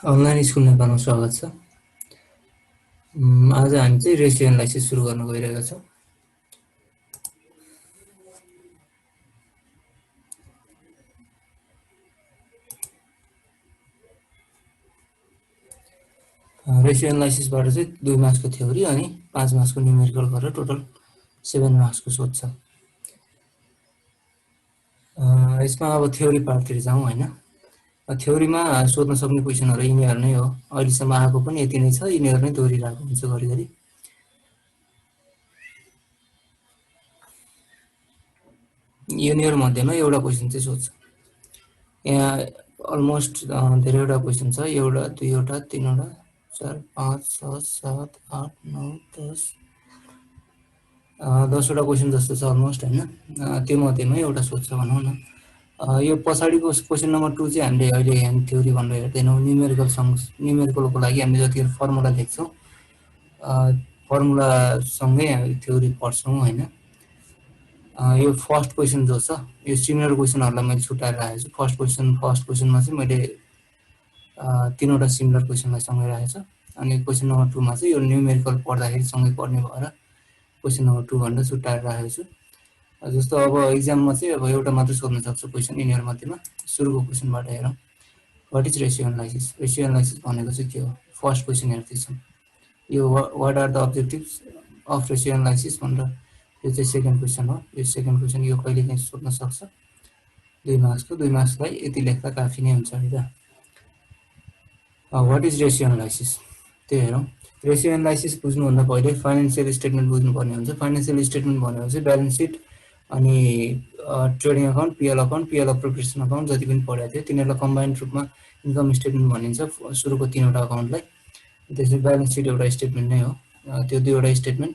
Online school नेपालमा स्वागत छ। आज हामी चाहिँ रेसियो एनालाइसिस सुरु गर्न गइरहेका छौँ। रेसियो एनालाइसिसबाट चाहिँ 2 मार्क्सको थ्योरी अनि 5 मार्क्सको न्युमेरिकल गरेर टोटल 7 मार्क्सको सोध्छ। यसमा अब थ्योरी पार्टतिर जाउँ हैन। थ्योरीमा सोध्न सक्ने क्वेशनहरु यिनीहरु नै हो। अहिलेसम्म आएको पनि यति नै छ, यिनीहरु नै दोहोरिरहेको हुन्छ घरिघरि। यिनीहरु मध्येमा एउटा क्वेशन चाहिँ सोध्छ। यहाँ अलमोस्ट धेरैवटा क्वेशन छ। एउटा, दुईवटा, तीनवटा, 4, 5, 6, 7, 8, 9, 10 10वटा क्वेशन जस्तो छ अलमोस्ट हैन। त्यो मध्येमा एउटा सोध्छ भनौँ न। यो पछाडिको क्वेशन नम्बर 2 चाहिँ हामीले अहिले यहाँ थ्योरी भनेर हेर्दैनौँ। न्युमेरिकलको लागि हामीले जतिखेर फर्मुला लेख्छौँ, फर्मुला सँगै हामी थ्योरी पढ्छौँ हैन। यो फर्स्ट क्वेशन जो छ, यो सिमिलर क्वेशनहरुलाई मैले छुटाएर राखेको छु। फर्स्ट क्वेशनमा चाहिँ मैले तीनवटा सिमिलर क्वेशनलाई सँगै राखेको छु। अनि क्वेशन नम्बर 2 मा चाहिँ यो न्युमेरिकल पढ्दाखेरि सँगै पढ्ने भएर क्वेशन नम्बर 2 भनेर छुटाएर राखेको छु। जस्तो अब एक्जाममा चाहिँ अब एउटा मात्र सोध्न सक्छ क्वेशन यिनीहरु मध्येमा। सुरुको क्वेशनबाट हेरौँ। What is ratio analysis? Ratio analysis भनेको चाहिँ के हो? फर्स्ट क्वेशन हेर्दैछौँ। यो what are the objectives of ratio analysis भनेर यो चाहिँ सेकेन्ड क्वेशन हो। यो सेकेन्ड क्वेशन यो कहिलेकाहीँ सोध्न सक्छ। 2 मार्क्सको 2 मार्क्सलाई यति लेख्दा काफी नै हुन्छ है त। What is ratio analysis? त्यो हेरौँ। रेशियो एनालाइसिस बुझ्नुभन्दा पहिले फाइनान्शियल स्टेटमेन्ट बुझ्नुपर्ने हुन्छ। फाइनान्शियल स्टेटमेन्ट भनेको चाहिँ ब्यालेन्स सिट अनि ट्रेडिङ अकाउन्ट, पिएल अप्रोप्रिएसन अकाउन्ट जति पनि पढेको थियो तिनीहरुलाई कम्बाइन्ड रूपमा इन्कम स्टेटमेन्ट भनिन्छ। सुरुको 3वटा अकाउन्टलाई। त्यसपछि ब्यालेन्स सिट एउटा स्टेटमेन्ट नै हो। त्यो दुईवटा स्टेटमेन्ट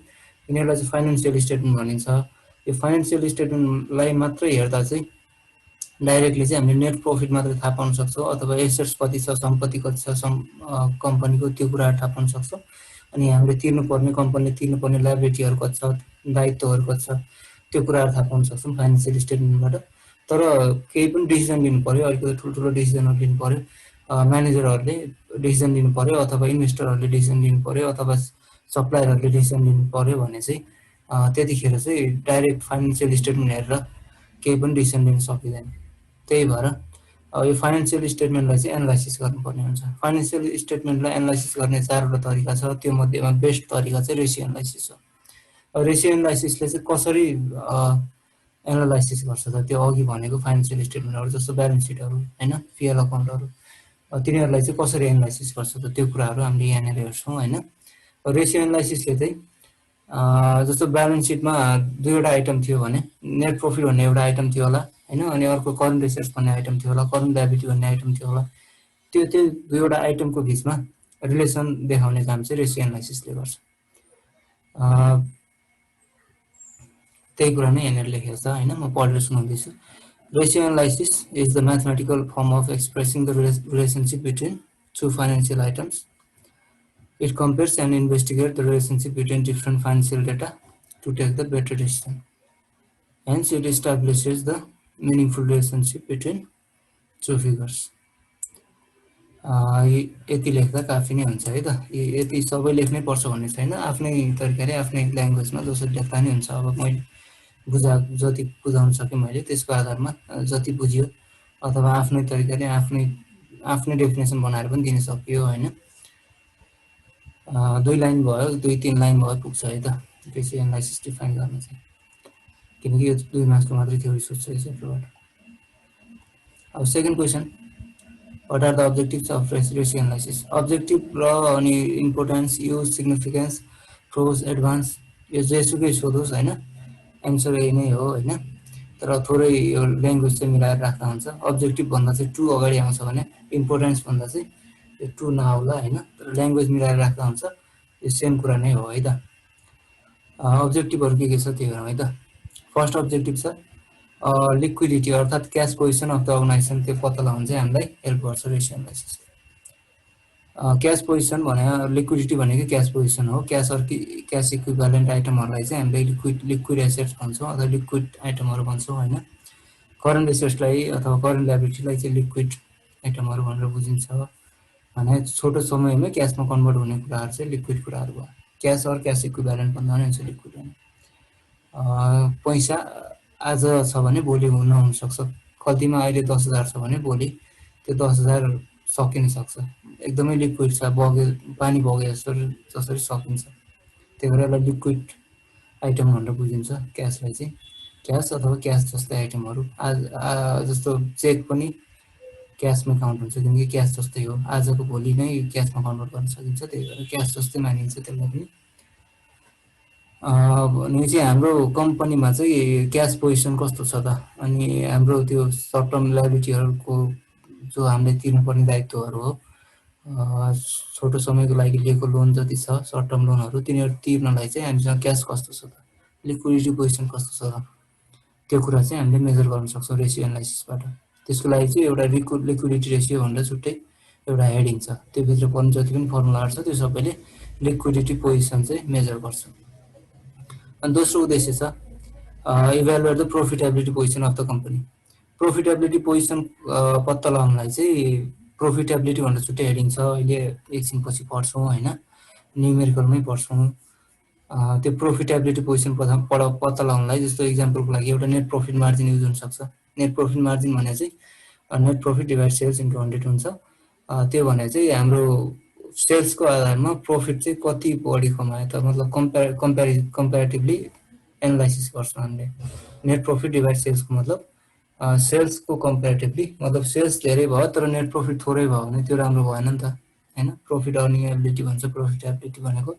यिनीहरुलाई चाहिँ फाइनान्शियल स्टेटमेन्ट भनिन्छ। यो फाइनान्शियल स्टेटमेन्टलाई मात्र हेर्दा चाहिँ डाइरेक्टली चाहिँ हामीले नेट प्रॉफिट मात्र थाहा पाउन सक्छौं अथवा एसेट्स कति छ, सम्पत्ति कति छ कम्पनीको त्यो कुरा थाहा पाउन सक्छौं। अनि हामीले तिर्नुपर्ने कम्पनीले तिर्नुपर्ने लायबिलिटीहरु कति छ, दायित्वहरु कति छ त्यो कुराहरु थाहा पाउन सक्छौं फाइनान्शियल स्टेटमेन्टबाट। तर केही पनि डिसिजन लिनु पर्यो, अलिकति ठुलठुलो डिसिजनहरु लिनु पर्यो, म्यानेजरहरुले डिसिजन लिनु पर्यो अथवा इन्भेस्टरहरुले डिसिजन लिनु पर्यो अथवा सप्लायरहरुले डिसिजन लिनु पर्यो भने चाहिँ त्यतिखेर चाहिँ डाइरेक्ट फाइनान्शियल स्टेटमेन्ट हेरेर केही पनि डिसिजन लिन सकिदैन। त्यही भएर यो फाइनान्शियल स्टेटमेन्टलाई चाहिँ एनालाइसिस गर्नुपर्ने हुन्छ। फाइनान्शियल स्टेटमेन्टलाई एनालाइसिस गर्ने 4वटा तरिका छ। त्यो मध्येमा बेस्ट तरिका चाहिँ रेशियो एनालाइसिस हो। रेशियो एनालाइसिसले चाहिँ कसरी एनालाइसिस गर्छ त? त्यो अघि भनेको फाइनान्शियल स्टेटमेन्टहरु जस्तो ब्यालेन्स सिटहरु हैन, पिएल अकाउन्टहरु तिनीहरुलाई चाहिँ कसरी एनालाइसिस गर्छ त त्यो कुराहरु हामीले यहाँनेर हेर्छौं हैन। रेशियो एनालाइसिसले चाहिँ जस्तो ब्यालेन्स सिटमा दुईवटा आइटम थियो भने नेट प्रॉफिट भन्ने एउटा आइटम थियो होला हैन, अनि अर्को करेन्ट एसेट्स भन्ने आइटम थियो होला, करेन्ट लायबिलिटी भन्ने आइटम थियो होला। त्यो दुईवटा आइटमको बीचमा रिलेसन देखाउने काम चाहिँ रेशियो एनालाइसिसले गर्छ। त्यही कुरा नै यहाँनेर लेखेको छ हैन, म पढेर सुनाउँदैछु। Ratio analysis is the mathematical form of expressing the relationship between two financial items. It compares and investigates the relationship between different financial data to take the better decision. Hence, it establishes the meaningful relationship between two figures. यति लेख्दा काफी नै हुन्छ है त। यति सबै लेख्नै पर्छ भन्ने छैन। आफ्नै तरिकाले आफ्नै ल्याङ्ग्वेजमा जसरी लेख्दा नि हुन्छ। अब मैले जति बुझाउन सके मैले त्यसको आधारमा जति बुझियो अथवा आफ्नै तरिकाले आफ्नै डेफिनेसन बनाएर पनि दिन सकियो हैन। 2 लाइन भयो, 2-3 लाइन भयो पुग्छ है त रेशियो एनालाइसिस डिफाइन गर्न चाहिँ। किनकि यो 2 मार्क्सको मात्रै थ्योरी सोध्छ यो च्याप्टरबाट। अब second question, what are the objectives of ratio analysis? Objective र अनि importance, use, significance, pros, advance यो जेसुकै सोधोस् हैन, आन्सर यही नै हो हैन। तर थोरै यो ल्याङ्ग्वेज चाहिँ मिलाएर राख्दा हुन्छ। अब्जेक्टिभ भन्दा चाहिँ टु अगाडि आउँछ भने इम्पोर्टेन्स भन्दा चाहिँ यो टु नआउला हैन, तर ल्याङ्ग्वेज मिलाएर राख्दा हुन्छ। यो सेम कुरा नै हो है त। अब्जेक्टिभहरु के छ त्यो हेरौँ है त। फर्स्ट अब्जेक्टिभ छ लिक्विडिटी अर्थात् cash position of the organisation त्यो पत्ता लगाउन चाहिँ हामीलाई हेल्प गर्छ रेसियो एनालाइसिसले। क्यास पोजिसन भने लिक्विडिटी भनेको क्यास पोजिसन हो। क्यास इक्विभ्यालेन्ट आइटमहरूलाई चाहिँ हामीले लिक्विड एसेट्स भन्छौँ अथवा लिक्विड आइटमहरू भन्छौँ होइन। करेन्ट एसेट्सलाई अथवा करेन्ट लायबिलिटीलाई चाहिँ लिक्विड आइटमहरू भनेर बुझिन्छ भने छोटो समयमै क्यासमा कन्भर्ट हुने कुराहरू चाहिँ लिक्विड कुराहरू भयो। क्यास अर क्यास इक्विभ्यालेन्ट भन्दा पनि हुन्छ लिक्विड होइन। पैसा आज छ भने भोलि नहुनसक्छ। कतिमा अहिले 10,000 छ भने भोलि त्यो 10,000 सकिन सक्छ। एकदमै लिक्विड छ, पानी बगे जसरी सकिन्छ। त्यही भएर यसलाई लिक्विड आइटम भनेर बुझिन्छ क्यासलाई चाहिँ। क्यास अथवा क्यास जस्तै आइटमहरू जस्तो चेक पनि क्यासमा काउन्ट हुन्छ किनकि क्यास जस्तै हो। आजको भोलि नै क्यासमा कन्भर्ट गर्न सकिन्छ, त्यही भएर क्यास जस्तै मानिन्छ त्यसलाई पनि। भने चाहिँ हाम्रो कम्पनीमा चाहिँ क्यास पोजिसन कस्तो छ त, अनि हाम्रो त्यो सर्ट टर्म लायबिलिटीहरूको जो हामीले तिर्नुपर्ने दायित्वहरू हो, छोटो समयको लागि लिएको लोन जति छ सर्ट टर्म लोनहरू तिनीहरू तिर्नलाई चाहिँ हामीसँग क्यास कस्तो छ त, लिक्विडिटी पोजिसन कस्तो छ त, त्यो कुरा चाहिँ हामीले मेजर गर्न सक्छौँ रेसियो एनालाइसिसबाट। त्यसको लागि चाहिँ एउटा लिक्विडिटी रेसियो भनेर छुट्टै एउटा हेडिङ छ, त्योभित्र पर्ने जति पनि फर्मुलाहरू छ त्यो सबैले लिक्विडिटी पोजिसन चाहिँ मेजर गर्छ। अनि दोस्रो उद्देश्य छ evaluate the profitability position of the company. Profitability position पत्ता लगाउनलाई चाहिँ प्रोफिटेबिलिटी भनेर छुट्टै हेडिङ छ, अहिले एकछिनपछि पढ्छौँ होइन, न्युमेरिकलमै पढ्छौँ। त्यो प्रोफिटेबिलिटी पोजिसन पत्ता लगाउनलाई जस्तो इक्जाम्पलको लागि एउटा नेट प्रफिट मार्जिन युज हुनसक्छ। नेट प्रफिट मार्जिन भने चाहिँ net profit divide sales into 100 हुन्छ। त्यो भने चाहिँ हाम्रो सेल्सको आधारमा प्रफिट चाहिँ कति बढी कमायो त, मतलब कम्पेरिटिभली एनालाइसिस गर्छौँ हामीले। नेट प्रफिट डिभाइड सेल्सको मतलब सेल्सको कम्पेरिटिभली, मतलब सेल्स धेरै भयो तर नेट प्रफिट थोरै भयो भने त्यो राम्रो भएन नि त होइन। प्रफिट अर्निङ एबिलिटी भन्छ प्रोफिटेबिलिटी भनेको।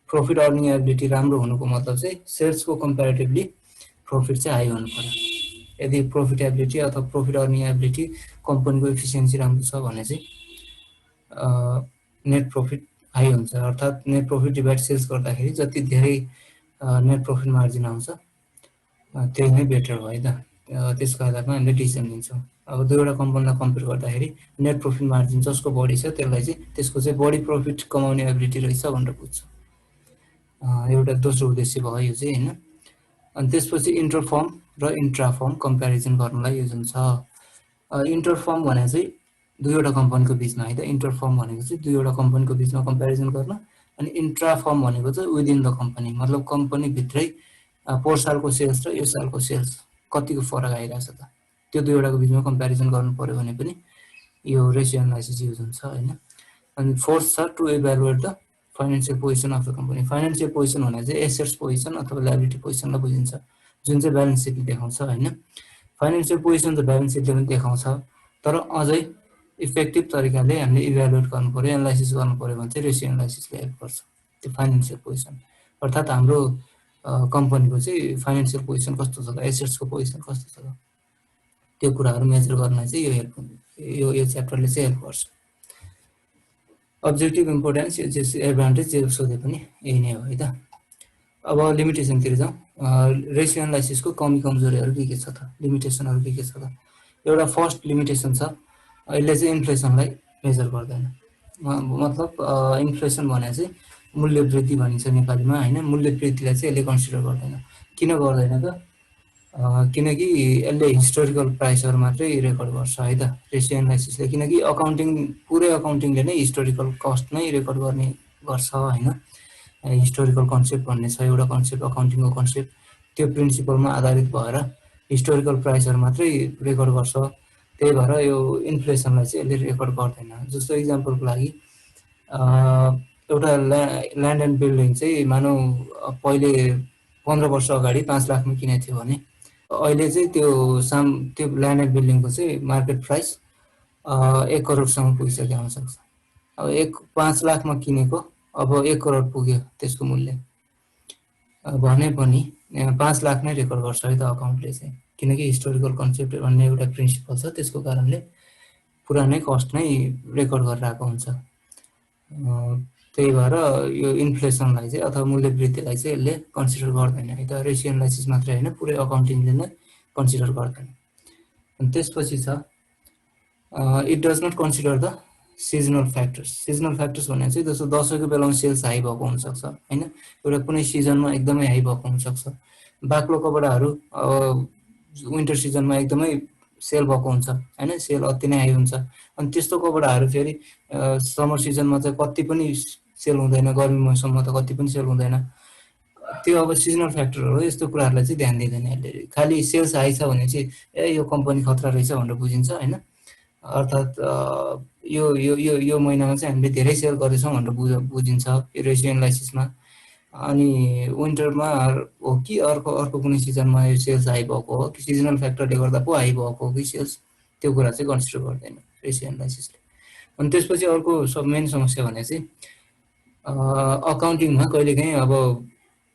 प्रफिट अर्निङ एबिलिटी राम्रो हुनुको मतलब चाहिँ सेल्सको कम्पेरिटिभली प्रफिट चाहिँ हाई हुनु पर्यो। यदि प्रोफिटेबिलिटी अथवा प्रफिट अर्निङ एबिलिटी कम्पनीको इफिसियन्सी राम्रो छ भने चाहिँ नेट प्रफिट हाई हुन्छ, अर्थात् नेट प्रफिट डिभाइड सेल्स गर्दाखेरि जति धेरै नेट प्रफिट मार्जिन आउँछ त्यही नै बेटर भयो है त। त्यसको आधारमा हामीले डिसिजन लिन्छौँ। अब दुईवटा कम्पनीलाई कम्पेयर गर्दाखेरि नेट प्रफिट मार्जिन जसको बढी छ त्यसलाई चाहिँ त्यसको चाहिँ बढी प्रफिट कमाउने एबिलिटी रहेछ भनेर बुझ्छौँ। एउटा दोस्रो उद्देश्य भयो यो चाहिँ होइन। अनि त्यसपछि इन्टरफर्म र इन्ट्राफर्म कम्पेरिजन गर्नलाई युज हुन्छ। इन्टरफर्म भने चाहिँ दुईवटा कम्पनीको बिचमा है त। इन्टरफर्म भनेको चाहिँ दुईवटा कम्पनीको बिचमा कम्पेरिजन गर्न, अनि इन्ट्राफर्म भनेको चाहिँ विदिन द कम्पनी, मतलब कम्पनीभित्रै पोहोर सालको सेल्स र यो सालको सेल्स कतिको फरक आइरहेछ त, त्यो दुईवटाको बिचमा कम्पेरिजन गर्नु पर्यो भने पनि यो रेसियो एनालाइसिस युज हुन्छ होइन। अनि फोर्थ छ to evaluate the financial position of the company. Financial position भने चाहिँ एसेट्स पोजिसन अथवा लायबिलिटी पोजिसनलाई बुझिन्छ, जुन चाहिँ ब्यालेन्स सिटले देखाउँछ होइन। फाइनेन्सियल पोजिसन त ब्यालेन्स सिटले पनि देखाउँछ, तर अझै इफेक्टिभ तरिकाले हामीले इभ्यालुएट गर्नु पर्यो, एनालाइसिस गर्नु पर्यो भने चाहिँ रेसियो एनालाइसिसले हेल्प गर्छ त्यो फाइनेन्सियल पोजिसन। अर्थात् हाम्रो कम्पनीको चाहिँ फाइनेन्सियल पोजिसन कस्तो छ त, एसेट्सको पोजिसन कस्तो छ त, त्यो कुराहरू मेजर गर्न चाहिँ यो च्याप्टरले चाहिँ हेल्प गर्छ। अब्जेक्टिभ इम्पोर्टेन्स यो चाहिँ एडभान्टेज जे सोधे पनि यही नै हो है त। अब लिमिटेसनतिर जाउँ। रेसियो एनालाइसिसको कमी कमजोरीहरू के छ त, लिमिटेसनहरू के छ त। एउटा फर्स्ट लिमिटेसन छ, यसले चाहिँ इन्फ्लेसनलाई मेजर गर्दैन। मतलब इन्फ्लेसन भने चाहिँ मूल्य वृद्धि भनिन्छ नेपालीमा होइन। मूल्य वृद्धिलाई चाहिँ यसले कन्सिडर गर्दैन। किन गर्दैन त, किनकि यसले हिस्टोरिकल प्राइसहरू मात्रै रेकर्ड गर्छ है त रेसियो एनालाइसिसले, किनकि पुरै अकाउन्टिङले नै हिस्टोरिकल कस्ट नै रेकर्ड गर्ने गर्छ होइन। हिस्टोरिकल कन्सेप्ट भन्ने छ एउटा कन्सेप्ट, अकाउन्टिङको कन्सेप्ट, त्यो प्रिन्सिपलमा आधारित भएर हिस्टोरिकल प्राइसहरू मात्रै रेकर्ड गर्छ। त्यही भएर यो इन्फ्लेसनलाई चाहिँ यसले रेकर्ड गर्दैन। जस्तो इक्जाम्पलको लागि एउटा ल्यान्ड एन्ड बिल्डिङ चाहिँ मानौ पहिले 15 वर्ष अगाडि 5 लाखमा किनेको थियो भने अहिले चाहिँ त्यो ल्यान्ड एन्ड बिल्डिङको चाहिँ मार्केट प्राइस 1 करोडसम्म पुगिसक्यो हुनसक्छ। अब 5 लाखमा किनेको अब 1 करोड पुग्यो त्यसको मूल्य भने पनि 5 लाख नै रेकर्ड गर्छ है त अकाउन्टले चाहिँ, किनकि हिस्टोरिकल कन्सेप्ट भन्ने एउटा प्रिन्सिपल छ, त्यसको कारणले पुरानै कस्ट नै रेकर्ड गरेर आएको हुन्छ। त्यही भएर यो इन्फ्लेसनलाई चाहिँ अथवा मूल्य वृद्धिलाई चाहिँ यसले कन्सिडर गर्दैन है त। रेसियो एनालाइसिस मात्रै होइन, पुरै अकाउन्टिङले नै कन्सिडर गर्दैन। अनि त्यसपछि छ it does not consider the seasonal factors. Seasonal factors भने चाहिँ जस्तो दसैँको बेलामा सेल्स हाई भएको हुनसक्छ होइन, एउटा कुनै सिजनमा एकदमै हाई भएको हुनसक्छ। बाक्लो कपडाहरू विन्टर सिजनमा एकदमै सेल भएको हुन्छ होइन, सेल अति नै हाई हुन्छ। अनि त्यस्तो कपडाहरू फेरि समर सिजनमा चाहिँ कति पनि सेल हुँदैन, गर्मी मौसममा त कति पनि सेल हुँदैन। त्यो अब सिजनल फ्याक्टर हो, यस्तो कुराहरूलाई चाहिँ ध्यान दिँदैन यसले। खालि सेल्स हाई छ भने चाहिँ यो कम्पनी खतरा रहेछ भनेर बुझिन्छ होइन, अर्थात् यो महिनामा चाहिँ हामीले धेरै सेल गरेछौँ भनेर बुझिन्छ यो रेसियो एनालाइसिसमा। अनि विन्टरमा हो कि अर्को कुनै सिजनमा यो सेल्स हाई भएको हो कि सिजनल फ्याक्टरले गर्दा पो हाई भएको हो कि सेल्स, त्यो कुरा चाहिँ कन्सिडर गर्दैन रेसियो एनालाइसिसले। अनि त्यसपछि अर्को मेन समस्या भने चाहिँ अकाउन्टिङमा कहिलेकाहीँ अब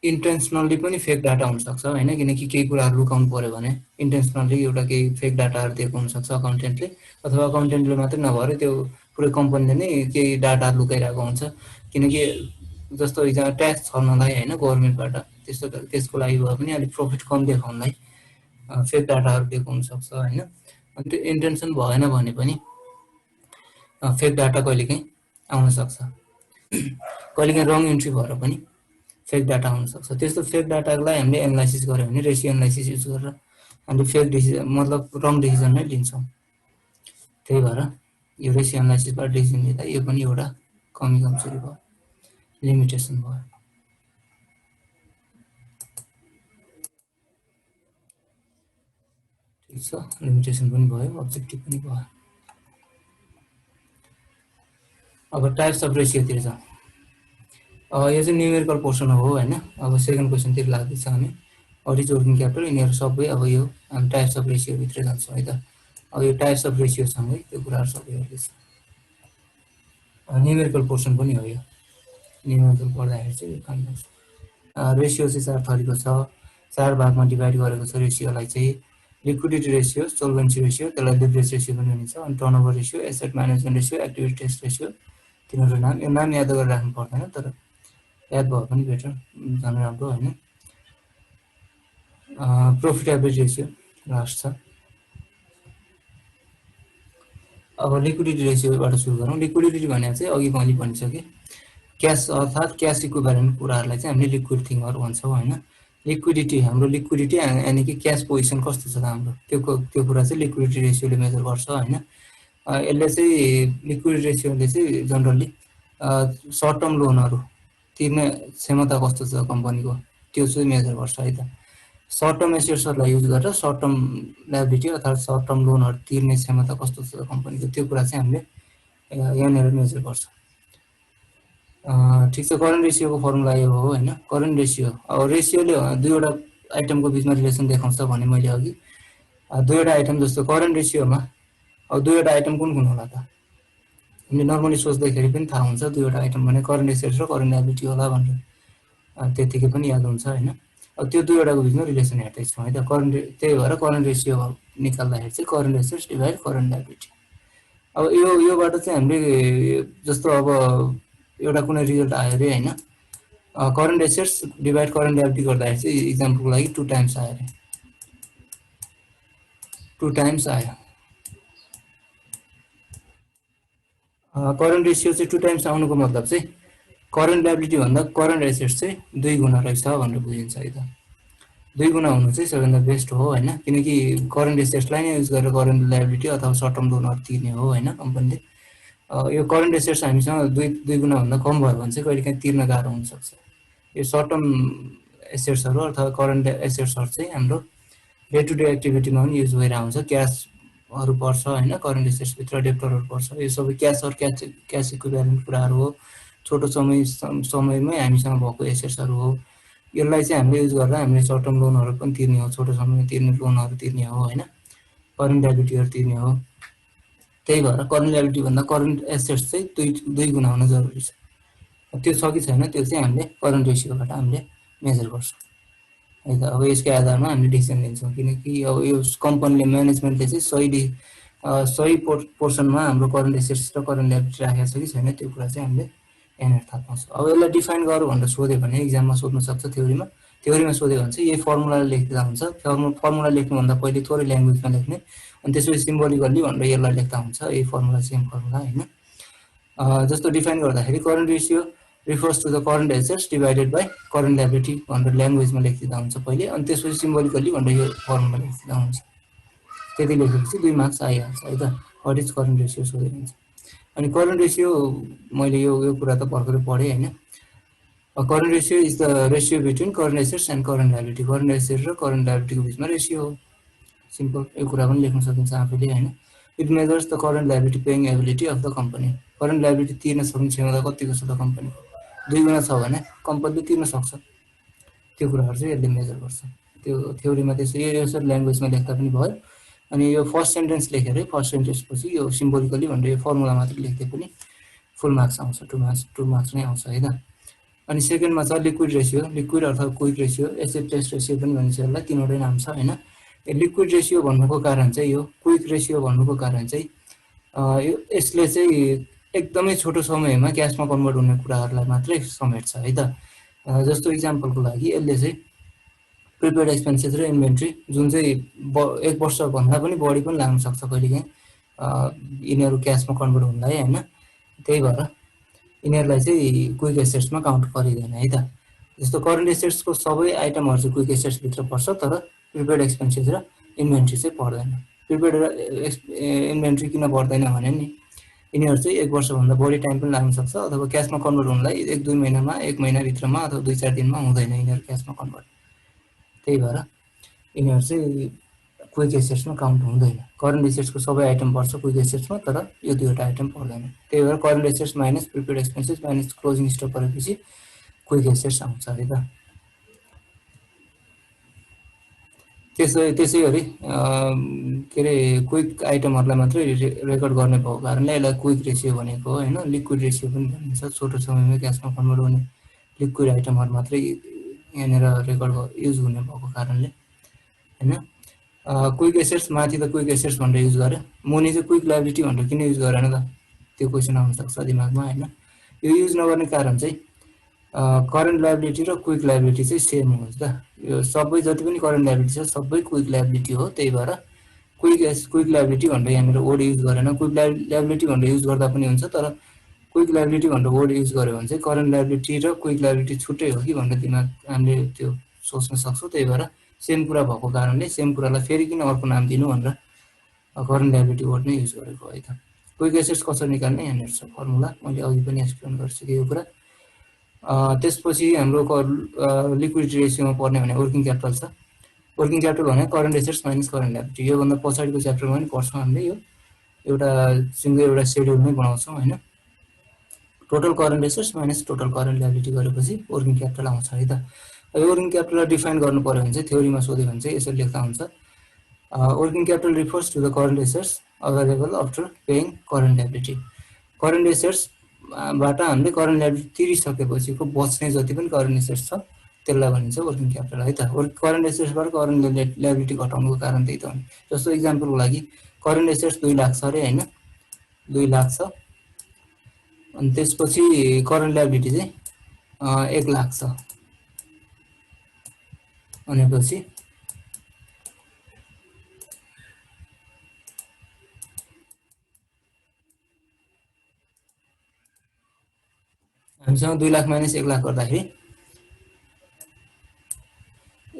इन्टेन्सनल्ली पनि फेक डाटा हुनसक्छ होइन, किनकि केही कुराहरू लुकाउनु पऱ्यो भने इन्टेन्सनल्ली एउटा केही फेक डाटाहरू दिएको हुनसक्छ अकाउन्टेन्टले, अथवा अकाउन्टेन्टले मात्रै नभएर त्यो पुरै कम्पनीले नै केही डाटा लुकाइरहेको हुन्छ। किनकि जस्तो एकजना ट्याक्स छर्नलाई होइन गभर्मेन्टबाट, त्यसको लागि भए पनि अलिक प्रफिट कम देखाउनलाई फेक डाटाहरू दिएको हुनसक्छ होइन। अनि त्यो इन्टेन्सन भएन भने पनि फेक डाटा कहिलेकाहीँ आउन सक्छ, कहिलेकाहीँ रङ इन्ट्री भएर पनि फेक डाटा हुनसक्छ। त्यस्तो फेक डाटालाई हामीले एनालाइसिस गऱ्यो भने रेसियो एनालाइसिस युज गरेर हामीले फेक डिसिजन मतलब रङ डिसिजन नै लिन्छौँ। त्यही भएर यो रेसियो एनालाइसिसबाट डिसिजन लिँदा यो पनि एउटा कमजोरी भयो, लिमिटेसन भयो। ठिक छ, लिमिटेसन पनि भयो, अब्जेक्टिभ पनि भयो। अब टाइप्स अफ रेसियोतिर छ, यो चाहिँ न्युमेरिकल पोर्सन हो होइन। अब सेकेन्ड क्वेसनतिर लाग्दैछ हामी, अडिट वर्किङ क्यापिटल यिनीहरू सबै अब यो हामी टाइप्स अफ रेसियोभित्रै जान्छौँ है त। अब यो टाइप्स अफ रेसियोसँगै त्यो कुराहरू सबै हेर्दैछ। न्युमेरिकल पोर्सन पनि हो यो, न्युमेरिकल पढ्दाखेरि चाहिँ यो काम गर्छ। रेसियो चाहिँ 4 थरीको छ, 4 भागमा डिभाइड गरेको छ रेसियोलाई चाहिँ। लिक्विडिटी रेसियो, सोल्भेन्सी रेसियो, त्यसलाई लिभरेज रेसियो पनि भनिन्छ। अनि turnover ratio, asset management ratio, activity test ratio, तिनीहरू नाम यो नाम याद गरेर राख्नु पर्दैन, तर याद भयो पनि बेटर, झन् राम्रो होइन। प्रफिटेबिलिटी रेसियो लास्ट छ। अब लिक्विडिटी रेसियोबाट सुरु गरौँ। लिक्विडिटी भने चाहिँ अघि मैले भनिसकेँ, क्यास अर्थात् क्यास इक्विभ्यालेन्ट कुराहरूलाई चाहिँ हामीले लिक्विड थिङहरू भन्छौँ होइन। लिक्विडिटी, हाम्रो लिक्विडिटी यानि कि क्यास पोजिसन कस्तो छ त हाम्रो, त्यो कुरा चाहिँ लिक्विडिटी रेसियोले मेजर गर्छ होइन। यसले चाहिँ लिक्विडिटी रेसियोले चाहिँ जनरली सर्ट टर्म लोनहरू तिर्ने क्षमता कस्तो छ कम्पनीको त्यो चाहिँ मेजर गर्छ है त। सर्ट टर्म एसेट्सहरूलाई युज गरेर सर्ट टर्म लायबिलिटी अर्थात् सर्ट टर्म लोनहरू तिर्ने क्षमता कस्तो छ कम्पनीको, त्यो कुरा चाहिँ हामीले यहाँनिर मेजर गर्छ। ठिक छ, करेन्ट रेसियोको फर्मुला यो हो होइन। करेन्ट रेसियो, अब रेसियोले दुईवटा आइटमको बिचमा रिलेसन देखाउँछ भने मैले अघि, दुईवटा आइटम जस्तो करेन्ट रेसियोमा अब दुईवटा आइटम कुन कुन होला त, हामीले नर्मली सोच्दाखेरि पनि थाहा हुन्छ दुईवटा आइटम भने करेन्ट एसेट्स र करेन्ट लायबिलिटी होला भनेर, त्यतिकै पनि याद हुन्छ होइन। अब त्यो दुईवटाको बिचमा रिलेसन हेर्दैछौँ है त। त्यही भएर करेन्ट रेसियो निकाल्दाखेरि चाहिँ current assets divide current liability. अब योबाट चाहिँ हामीले जस्तो अब एउटा कुनै रिजल्ट आयो अरे होइन, current assets divide current liability गर्दाखेरि चाहिँ इक्जाम्पलको लागि 2 टाइम्स आयो अरे, 2 टाइम्स आयो। करेन्ट रेसियो चाहिँ 2 टाइम्स आउनुको मतलब चाहिँ करेन्ट लायबिलिटी भन्दा करेन्ट एसेट्स चाहिँ 2 गुणा रहेछ भनेर बुझिन्छ है त। 2 गुणा हुनु चाहिँ सबैभन्दा बेस्ट हो होइन, किनकि करेन्ट एसेट्सलाई नै युज गरेर करेन्ट लायबिलिटी अथवा सर्ट टर्म लोनहरू तिर्ने हो होइन कम्पनीले। यो करेन्ट एसेट्स हामीसँग 2 गुणाभन्दा कम भयो भने चाहिँ कहिलेकाहीँ तिर्न गाह्रो हुनसक्छ। यो सर्ट टर्म एसेट्सहरू अथवा करेन्ट एसेट्सहरू चाहिँ हाम्रो डे टु डे एक्टिभिटीमा पनि युज भइरहेको हुन्छ। क्यासहरू पर्छ होइन, करेन्ट एसेट्सभित्र डेप्टरहरू पर्छ, यो सबै क्यास इक्विभ्यालेन्ट कुराहरू हो। छोटो समयमै हामीसँग भएको एसेट्सहरू हो। यसलाई चाहिँ हामीले युज गरेर हामीले सर्ट टर्म लोनहरू पनि तिर्ने हो, छोटो समयमा तिर्ने लोनहरू तिर्ने हो होइन, करेन्ट लायबिलिटीहरू तिर्ने हो। त्यही भएर करेन्ट लायबिलिटी भन्दा करेन्ट एसेट्स चाहिँ 2 गुणा हुन जरुरी छ। त्यो छ कि छैन त्यो चाहिँ हामीले करेन्ट रेसियोबाट हामीले मेजर गर्छौँ है त। अब यसकै आधारमा हामीले डिसिजन लिन्छौँ, किनकि अब यो कम्पनीले म्यानेजमेन्टले चाहिँ सही पोर्सनमा हाम्रो करेन्ट एसेट्स र करेन्ट लायबिलिटी राखेको छ कि छैन त्यो कुरा चाहिँ हामीले यहाँनिर थाहा पाउँछौँ। अब यसलाई डिफाइन गरौँ भनेर सोध्यो भने इक्जाममा सोध्न सक्छ थ्योरीमा, थ्योरीमा सोध्यो भने चाहिँ यही फर्मुला लेख्दा हुन्छ। फर्मुला लेख्नुभन्दा पहिले थोरै ल्याङ्ग्वेजमा लेख्ने, अनि त्यसपछि सिम्बोलिकल्ली भनेर यसलाई लेख्दा हुन्छ। यही फर्मुला सेम फर्मुला होइन। जस्तो डिफाइन गर्दाखेरि current ratio refers to the current assets divided by current liability भनेर ल्याङ्ग्वेजमा लेखिदिँदा हुन्छ पहिले, अनि त्यसपछि सिम्बोलिकल्ली भनेर यो फर्मुला लेखिदिँदा हुन्छ। त्यति लेखेपछि 2 मार्क्स आइहाल्छ है त। व्हाट इज करेन्ट रेसियो सोध्यो भने। अनि करेन्ट रेसियो मैले यो कुरा त भर्खरै पढेँ होइन। Current ratio is the ratio between current assets and current liability. Current asset र करेन्ट लायबिलिटीको बिचमा रेसियो हो। सिम्पल, यो कुरा पनि लेख्न सकिन्छ आफैले होइन। It measures the current liability paying ability of the company. Current liability तिर्न सक्ने क्षमता कतिको छ त कम्पनीको। 2 गुणा छ भने कम्पनीले तिर्न सक्छ। त्यो कुराहरू चाहिँ यसले मेजर गर्छ। त्यो थ्योरीमा त्यसो यसरी ल्याङ्ग्वेजमा लेख्दा पनि भयो। अनि यो फर्स्ट सेन्टेन्स लेखेर फर्स्ट सेन्टेन्स पछि यो सिम्बोलिकली भनेर यो फर्मुला मात्र लेख्दै पनि फुल मार्क्स आउँछ। 2 मार्क्स नै आउँछ है त। अनि सेकेन्डमा छ लिक्विड रेसियो। लिक्विड अथवा quick ratio, acid test ratio पनि भनिन्छ यसलाई, तीनवटै नाम छ होइन। लिक्विड रेसियो भन्नुको कारण चाहिँ यो, क्विक रेसियो भन्नुको कारण चाहिँ यसले चाहिँ एकदमै छोटो समयमा क्यासमा कन्भर्ट हुने कुराहरूलाई मात्रै समेट्छ है त। जस्तो इक्जाम्पलको लागि यसले चाहिँ प्रिपेड एक्सपेन्सेस र इन्भेन्ट्री जुन चाहिँ 1 वर्षभन्दा पनि बढी पनि लाग्न सक्छ कहिलेकाहीँ यिनीहरू क्यासमा कन्भर्ट हुनलाई होइन। त्यही भएर यिनीहरूलाई चाहिँ क्विक एसेट्समा काउन्ट गरिँदैन है त। जस्तो करेन्ट एसेट्सको सबै आइटमहरू चाहिँ क्विक एसेट्सभित्र पर्छ, तर प्रिपेड एक्सपेन्सेस र इन्भेन्ट्री चाहिँ पर्दैन। प्रिपेड र इन्भेन्ट्री किन पर्दैन भने नि यिनीहरू चाहिँ 1 वर्षभन्दा बढी टाइम पनि लाग्न सक्छ, अथवा क्यासमा कन्भर्ट हुनलाई 1-2 महिनामा, 1 महिनाभित्रमा अथवा 2-4 दिनमा हुँदैन यिनीहरू क्यासमा कन्भर्ट। त्यही भएर यिनीहरू चाहिँ क्विक एसेट्समा काउन्ट हुँदैन। करेन्ट एसेट्सको सबै आइटम पर्छ क्विक एसेट्समा, तर यो 2वटा आइटम पर्दैन। त्यही भएर current assets minus prepaid expenses minus closing stock गरेपछि क्विक एसेट्स आउँछ है त। त्यसै गरी के अरे क्विक आइटमहरूलाई मात्रै रेकर्ड गर्ने भएको कारणले यसलाई क्विक रेसियो भनेको हो होइन। लिक्विड रेसियो पनि भनिन्छ, छोटो समयमा क्यासमा कन्भर्ट हुने लिक्विड आइटमहरू मात्रै यहाँनिर रेकर्ड युज हुने भएको कारणले होइन। क्विक एसेट्स माथि त क्विक एसेट्स भनेर युज गरेँ, मुनि चाहिँ क्विक लायबिलिटी भनेर किन युज गरेन त, त्यो क्वेसन आउन सक्छ दिमागमा होइन। यो युज नगर्ने कारण चाहिँ करेन्ट लायबिलिटी र क्विक लायबिलिटी चाहिँ सेम हुन्छ त। यो सबै जति पनि करेन्ट लायबिलिटी छ सबै क्विक लायबिलिटी हो। त्यही भएर क्विक लायबिलिटी भनेर यहाँनिर वर्ड युज गरेन। क्विक लायबिलिटी भनेर युज गर्दा पनि हुन्छ, तर क्विक लायबिलिटी भनेर वर्ड युज गर्यो भने चाहिँ करेन्ट लायबिलिटी र क्विक लायबिलिटी छुट्टै हो कि भनेर दिमाग हामीले त्यो सोच्न सक्छौँ। त्यही भएर सेम कुरा भएको कारणले सेम कुरालाई फेरि किन अर्को नाम दिनु भनेर करेन्ट लायबिलिटी वर्ड नै युज गरेको है त। क्विक एसेट्स कसरी निकाल्ने यहाँनिर छ फर्मुला, मैले अघि पनि एक्सप्लेन गरिसकेँ यो कुरा। त्यसपछि हाम्रो लिक्विडिटी रेसियोमा पर्ने भने वर्किङ क्यापिटल छ। वर्किङ क्यापिटल भने current assets minus current liability. योभन्दा पछाडिको च्याप्टरमा पनि पढ्छौँ हामीले, यो एउटा सेड्युल नै बनाउँछौँ होइन। Total current assets minus total current liability गरेपछि वर्किङ क्यापिटल आउँछ है त। यो वर्किङ क्यापिटललाई डिफाइन गर्नु पर्यो भने चाहिँ थ्योरीमा सोध्यो भने चाहिँ यसरी लेख्दा हुन्छ। Working capital refers to the current assets available after paying current liability. Current assets बाट हामीले करेन्ट लायबिलिटी तिरिसकेपछिको बच्ने जति पनि करेन्ट एसेट्स छ त्यसलाई भनिन्छ वर्किङ क्यापिटल है त। करेन्ट एसेट्सबाट करेन्ट लायबिलिटी घटाउनुको कारण त्यही त हो। जस्तो इक्जाम्पलको लागि करेन्ट एसेट्स 2 लाख छ अरे होइन, 2 लाख छ, अनि त्यसपछि करेन्ट लायबिलिटी चाहिँ 1 लाख छ भनेपछि हामीसँग 2 लाख माइनस 1 लाख गर्दाखेरि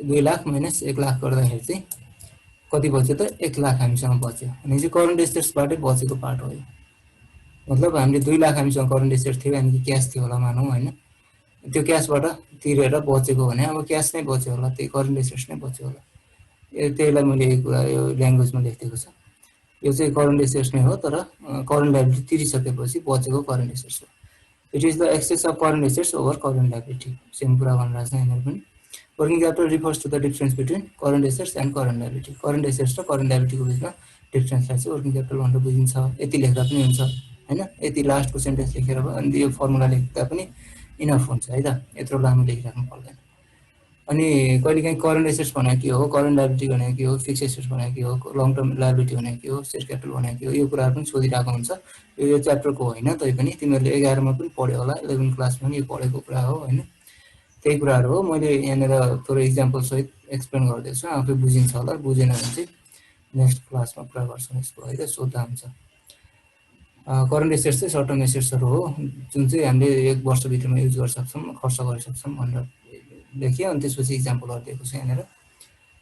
2 लाख माइनस 1 लाख गर्दाखेरि चाहिँ कति बच्यो त 1 लाख हामीसँग बच्यो। अनि चाहिँ करेन्ट एसेट्सबाटै बचेको पार्ट हो यो। मतलब हामीले 2 लाख हामीसँग करेन्ट एसेट्स थियो, हामी क्यास थियो होला मानौँ होइन। त्यो क्यासबाट तिरेर बचेको भने अब क्यास नै बच्यो होला, त्यही करेन्ट एसेट्स नै बच्यो होला। त्यहीलाई मैले यो ल्याङ्ग्वेजमा लेखिदिएको छ। यो चाहिँ करेन्ट एसेट्स नै हो, तर करेन्ट लायबिलिटी तिरिसकेपछि बचेको करेन्ट एसेट्स हो। It is the excess of current assets over current liability. Same कुरा भनिरहेको छ यहाँनिर पनि। Working capital refers to the difference between current assets and current liability. Current assets र करेन्ट लायबिलिटीको बिचमा डिफरेन्सलाई चाहिँ वर्किङ क्यापिटल भनेर बुझिन्छ। यति लेख्दा पनि हुन्छ होइन। यति लास्टको सेन्टेन्स लेखेर भयो, अनि यो फर्मुला लेख्दा पनि इनफ हुन्छ है त, यत्रो लामो लेखिराख्नु पर्दैन। अनि कहिलेकाहीँ करेन्ट एसेट्स भनेको के हो, करेन्ट लायबिलिटी भनेको के हो, फिक्स एसेट्स भनेको के हो, लङ टर्म लायबिलिटी भनेको के हो, सेयर क्यापिटल भनेको के हो, यो कुराहरू पनि सोधिरहेको हुन्छ। यो च्याप्टरको होइन तैपनि तिमीहरूले 11मा पनि पढ्यो होला, 11 क्लासमा पनि यो पढेको कुरा हो होइन। त्यही कुराहरू हो। मैले यहाँनिर थोरै इक्जाम्पल सहित एक्सप्लेन गर्दैछु, आफै बुझिन्छ होला, बुझेन भने चाहिँ नेक्स्ट क्लासमा कुरा गर्छौँ यसको है त, सोद्धा हुन्छ। करेन्ट एसेट्स चाहिँ सर्ट टर्म एसेट्सहरू हो जुन चाहिँ हामीले 1 वर्षभित्रमा युज गर्न सक्छौँ, खर्च गर्न सक्छौँ भनेर लेखेँ। अनि त्यसपछि इक्जाम्पलहरू दिएको छ यहाँनिर।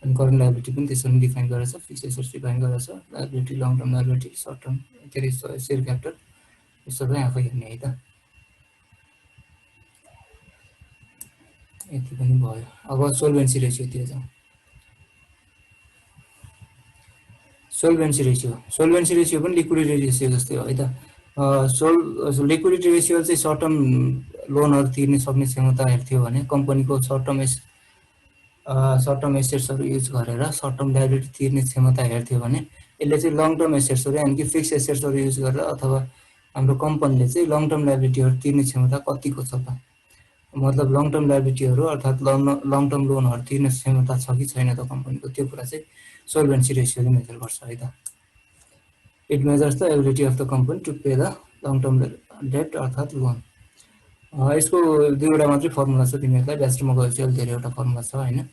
अनि करेन्ट लायबिलिटी पनि त्यसरी डिफाइन गरेको छ, फिक्स एसेट्स डिफाइन गरेको छ, liability, long term liability, short term के अरे सेयर क्यापिटल, यो सबै आफै हेर्ने है त। यति पनि भयो। अब सोल्भेन्सी रेसियोतिर जाउँ। सोल्भेन्सी रेसियो पनि लिक्विडिटी रेसियो जस्तै हो है त। लिक्विडिटी रेसियो चाहिँ सर्ट टर्म लोनहरू तिर्ने सक्ने क्षमता हेर्थ्यो भने कम्पनीको सर्ट टर्म एसेट्सहरू युज गरेर सर्ट टर्म लायबिलिटी तिर्ने क्षमता हेर्थ्यो भने यसले चाहिँ लङ टर्म एसेट्सहरू यानि कि फिक्स एसेट्सहरू युज गरेर अथवा हाम्रो कम्पनीले चाहिँ लङ टर्म लायबिलिटीहरू तिर्ने क्षमता कतिको छ त, मतलब लङ टर्म लायबिलिटीहरू अर्थात् लङ टर्म लोनहरू तिर्ने क्षमता छ कि छैन त कम्पनीको, त्यो कुरा चाहिँ सोल्भेन्सी रेसियोले मेजर गर्छ है त। It measures the ability of the company to pay the long term debt अर्थात् लोन। यसको 2वटा मात्रै फर्मुला छ तिमीहरूलाई, ब्याचलरमा गएपछि अलिक धेरैवटा फर्मुला छ होइन।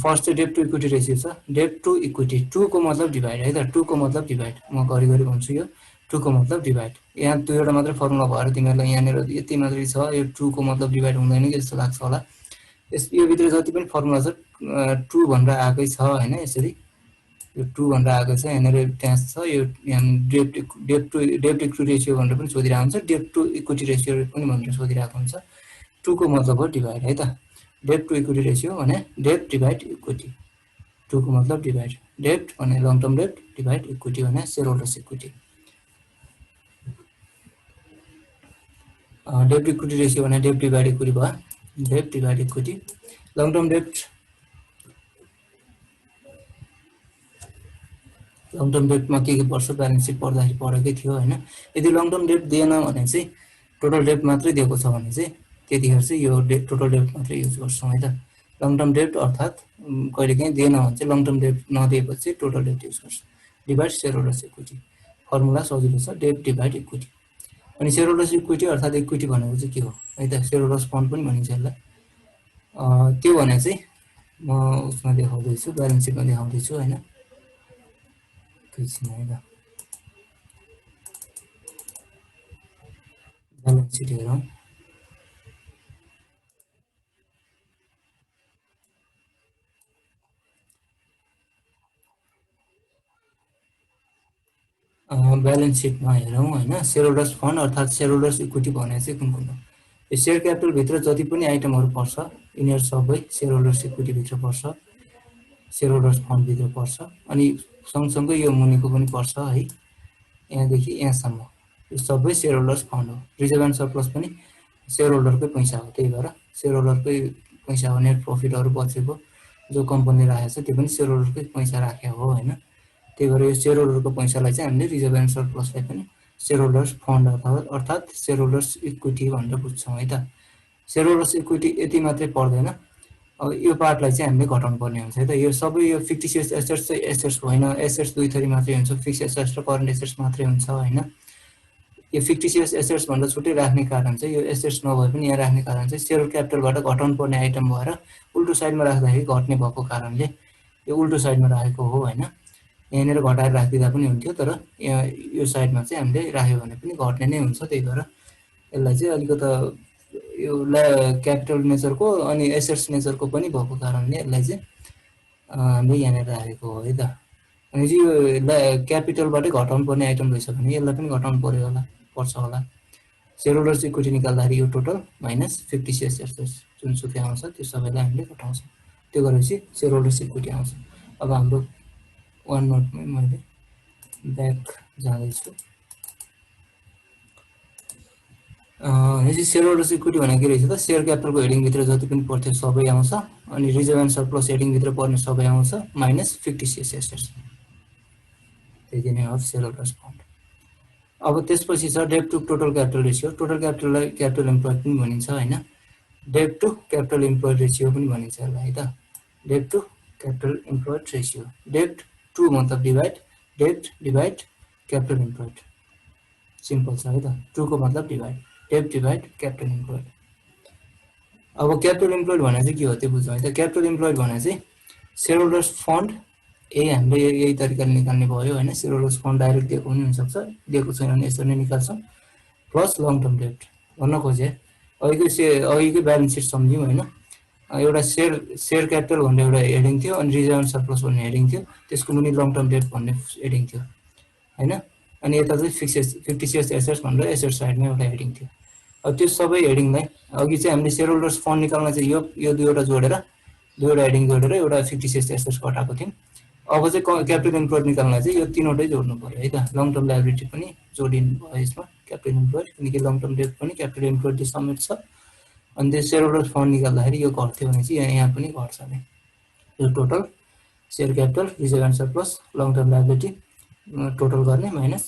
फर्स्ट चाहिँ डेट टु इक्विटी रेसियो छ। डेट टु इक्विटी, 2 को मतलब डिभाइड है त, 2 को मतलब डिभाइड, म घरिघरि भन्छु यो 2 को मतलब डिभाइड। यहाँ 2वटा मात्रै फर्मुला भएर तिमीहरूलाई यहाँनिर यति मात्रै छ, यो 2 को मतलब डिभाइड हुँदैन कि जस्तो लाग्छ होला। यो भित्र जति पनि फर्मुला छ 2 भनेर आएकै छ होइन, यसरी यो 2 भनेर आएको छ यहाँनिर, त्यहाँ छ यो यहाँ डेट इक्विटी रेसियो भनेर पनि सोधिरहेको हुन्छ, डेट टु इक्विटी रेसियो पनि भनेर सोधिरहेको हुन्छ। 2 को मतलब हो डिभाइड है त। डेट टु इक्विटी रेसियो भने डेट डिभाइड इक्विटी, 2 को मतलब डिभाइड, डेट भने long term debt divide equity भने shareholders equity. Debt equity ratio भने डेट डिभाइड इक्विटी भयो, debt divide equity. Long term debt में के पर्छ, ब्यालेन्स सिट पढ्दाखेरि पढेकै थियो होइन। यदि लङ टर्म डेट दिएन भने चाहिँ टोटल डेट मात्रै दिएको छ भने चाहिँ त्यतिखेर चाहिँ यो टोटल डेट मात्रै युज गर्छौँ है त। लङ टर्म डेट अर्थात् कहिलेकाहीँ दिएन भने चाहिँ लङ टर्म डेट नदिएपछि टोटल डेट युज गर्छ, divide shareholders equity. Formula सजिलो छ, डेट डिभाइड इक्विटी। अनि सेयर होल्डर्स इक्विटी अर्थात् इक्विटी भनेको चाहिँ के हो है त, सेयर होल्डर्स फन्ड पनि भनिन्छ यसलाई। त्यो भने चाहिँ म उसमा देखाउँदैछु, ब्यालेन्स सिटमा देखाउँदैछु होइन। एकैछिन है त, ब्यालेन्स सिट हेरौँ। ब्यालेन्स सिटमा हेरौँ होइन। सेयर होल्डर्स फन्ड अर्थात् सेयर होल्डर्स इक्विटी भने चाहिँ कुन कुन हो? यो सेयर क्यापिटलभित्र जति पनि आइटमहरू पर्छ यिनीहरू सबै सेयर होल्डर्स इक्विटीभित्र पर्छ, सेयर होल्डर्स फन्डभित्र पर्छ। अनि सँगसँगै यो मुनिको पनि पर्छ है, यहाँदेखि यहाँसम्म यो सबै सेयर होल्डर्स फन्ड हो। रिजर्भ एन्ड सरप्लस पनि सेयर होल्डरकै पैसा हो, त्यही भएर सेयर होल्डरकै पैसा हो। नेट प्रफिटहरू बचेको जो कम्पनीले राखेको छ त्यो पनि सेयर होल्डरकै पैसा राखेको हो होइन। त्यही भएर यो सेयर होल्डरको पैसालाई चाहिँ हामीले रिजर्भ एन्ड सरप्लसलाई पनि सेयर होल्डर्स फन्ड अर्थात् सेयर होल्डर्स इक्विटी भनेर बुझ्छौँ है त। सेयर होल्डर्स इक्विटी यति मात्रै पर्दैन, अब यो पार्टलाई चाहिँ हामीले घटाउनु पर्ने हुन्छ है त। यो सबै यो फिक्टिसियस एसेट्स चाहिँ एसेट्स होइन, एसेट्स दुई थरी मात्रै हुन्छ, फिक्स एसेट्स र करेन्ट एसेट्स मात्रै हुन्छ होइन। यो फिक्टिसियस एसेट्स भनेर छुट्टै राख्ने कारण चाहिँ यो एसेट्स नभए पनि यहाँ राख्ने कारण चाहिँ सेयर क्यापिटलबाट घटाउनु पर्ने आइटम भएर उल्टो साइडमा राख्दाखेरि घट्ने भएको कारणले यो उल्टो साइडमा राखेको हो होइन। यहाँनिर घटाएर राखिदिँदा पनि हुन्थ्यो, तर यहाँ यो साइडमा चाहिँ हामीले राख्यो भने पनि घट्ने नै हुन्छ। त्यही भएर यसलाई चाहिँ अलिकति यो क्यापिटल नेचरको अनि एसेट्स नेचरको पनि भएको कारणले यसलाई चाहिँ हामीले यहाँनिर राखेको हो है त। अनि चाहिँ यो क्यापिटलबाटै घटाउनु पर्ने आइटम रहेछ भने यसलाई पनि घटाउनु पर्यो होला, पर्छ होला। सेयर होल्डर्स इक्विटी निकाल्दाखेरि यो टोटल माइनस फिक्टिसियस एसेट्स जुनसुकै आउँछ त्यो सबैलाई हामीले घटाउँछौँ, त्यो गरेपछि सेयर होल्डर्स इक्विटी आउँछ। अब हाम्रो वान नोटमै मैले ब्याक जाँदैछु। यो चाहिँ सेयर होल्डर्स इक्विटी भनेको के रहेछ त, सेयर क्यापिटलको हेडिङभित्र जति पनि पर्थ्यो सबै आउँछ, अनि रिजर्भ एन्ड सरप्लस हेडिङभित्र पर्ने सबै आउँछ, माइनस फिक्टिसियस एसेट्स, त्यति नै हो सेयर होल्डर्स फन्ड। अब त्यसपछि छ debt to total capital ratio. Total क्यापिटललाई क्यापिटल इम्प्लोइड पनि भनिन्छ होइन, debt to capital employed ratio पनि भनिन्छ यसलाई है त। Debt to capital employed ratio, debt to मतलब divide, debt divide capital employed, simple छ है त। 2 को मतलब divide, debt divide capital employed. अब क्यापिटल इम्प्लोइड भने चाहिँ के हो त्यो बुझौँ है त। क्यापिटल इम्प्लोइड भने चाहिँ सेयर होल्डर्स फन्ड हामीले यही तरिकाले निकाल्ने भयो होइन। सेयर होल्डर्स फन्ड डाइरेक्ट दिएको पनि हुनसक्छ, दिएको छैन भने यसरी नै निकाल्छौँ। प्लस लङ टर्म डेट भन्न खोजेँ। अघिकै ब्यालेन्स सिट सम्झ्यौँ होइन। एउटा सेयर क्यापिटल भन्ने एउटा हेडिङ थियो, अनि रिजर्भ एन्ड सरप्लस भन्ने हेडिङ थियो, त्यसको मुनि लङ टर्म डेट भन्ने हेडिङ थियो होइन। अनि यता चाहिँ फिक्टिसियस एसेट्स भनेर एसेट साइडमा एउटा हेडिङ थियो। अब त्यो सबै हेडिङलाई अघि चाहिँ हामीले सेयर होल्डर्स फन्ड निकाल्न चाहिँ यो दुईवटा जोडेर, दुईवटा हेडिङ जोडेर एउटा फिक्टिसियस एसेट्स घटाएको थियौँ। अब चाहिँ क्यापिटल इम्प्लोइड निकाल्न चाहिँ यो तीनवटै जोड्नु पऱ्यो है त। लङ टर्म लायबिलिटी पनि जोडिनु भयो यसमा क्यापिटल इम्प्लोइड, किनकि लङ टर्म डेट पनि क्यापिटल इम्प्लोइड समेत छ। अनि त्यो सेयर होल्डर्स फन्ड निकाल्दाखेरि यो घट्थ्यो भने चाहिँ यहाँ पनि घट्छ नै। यो total share capital, reserve and surplus, long term liability total गर्ने माइनस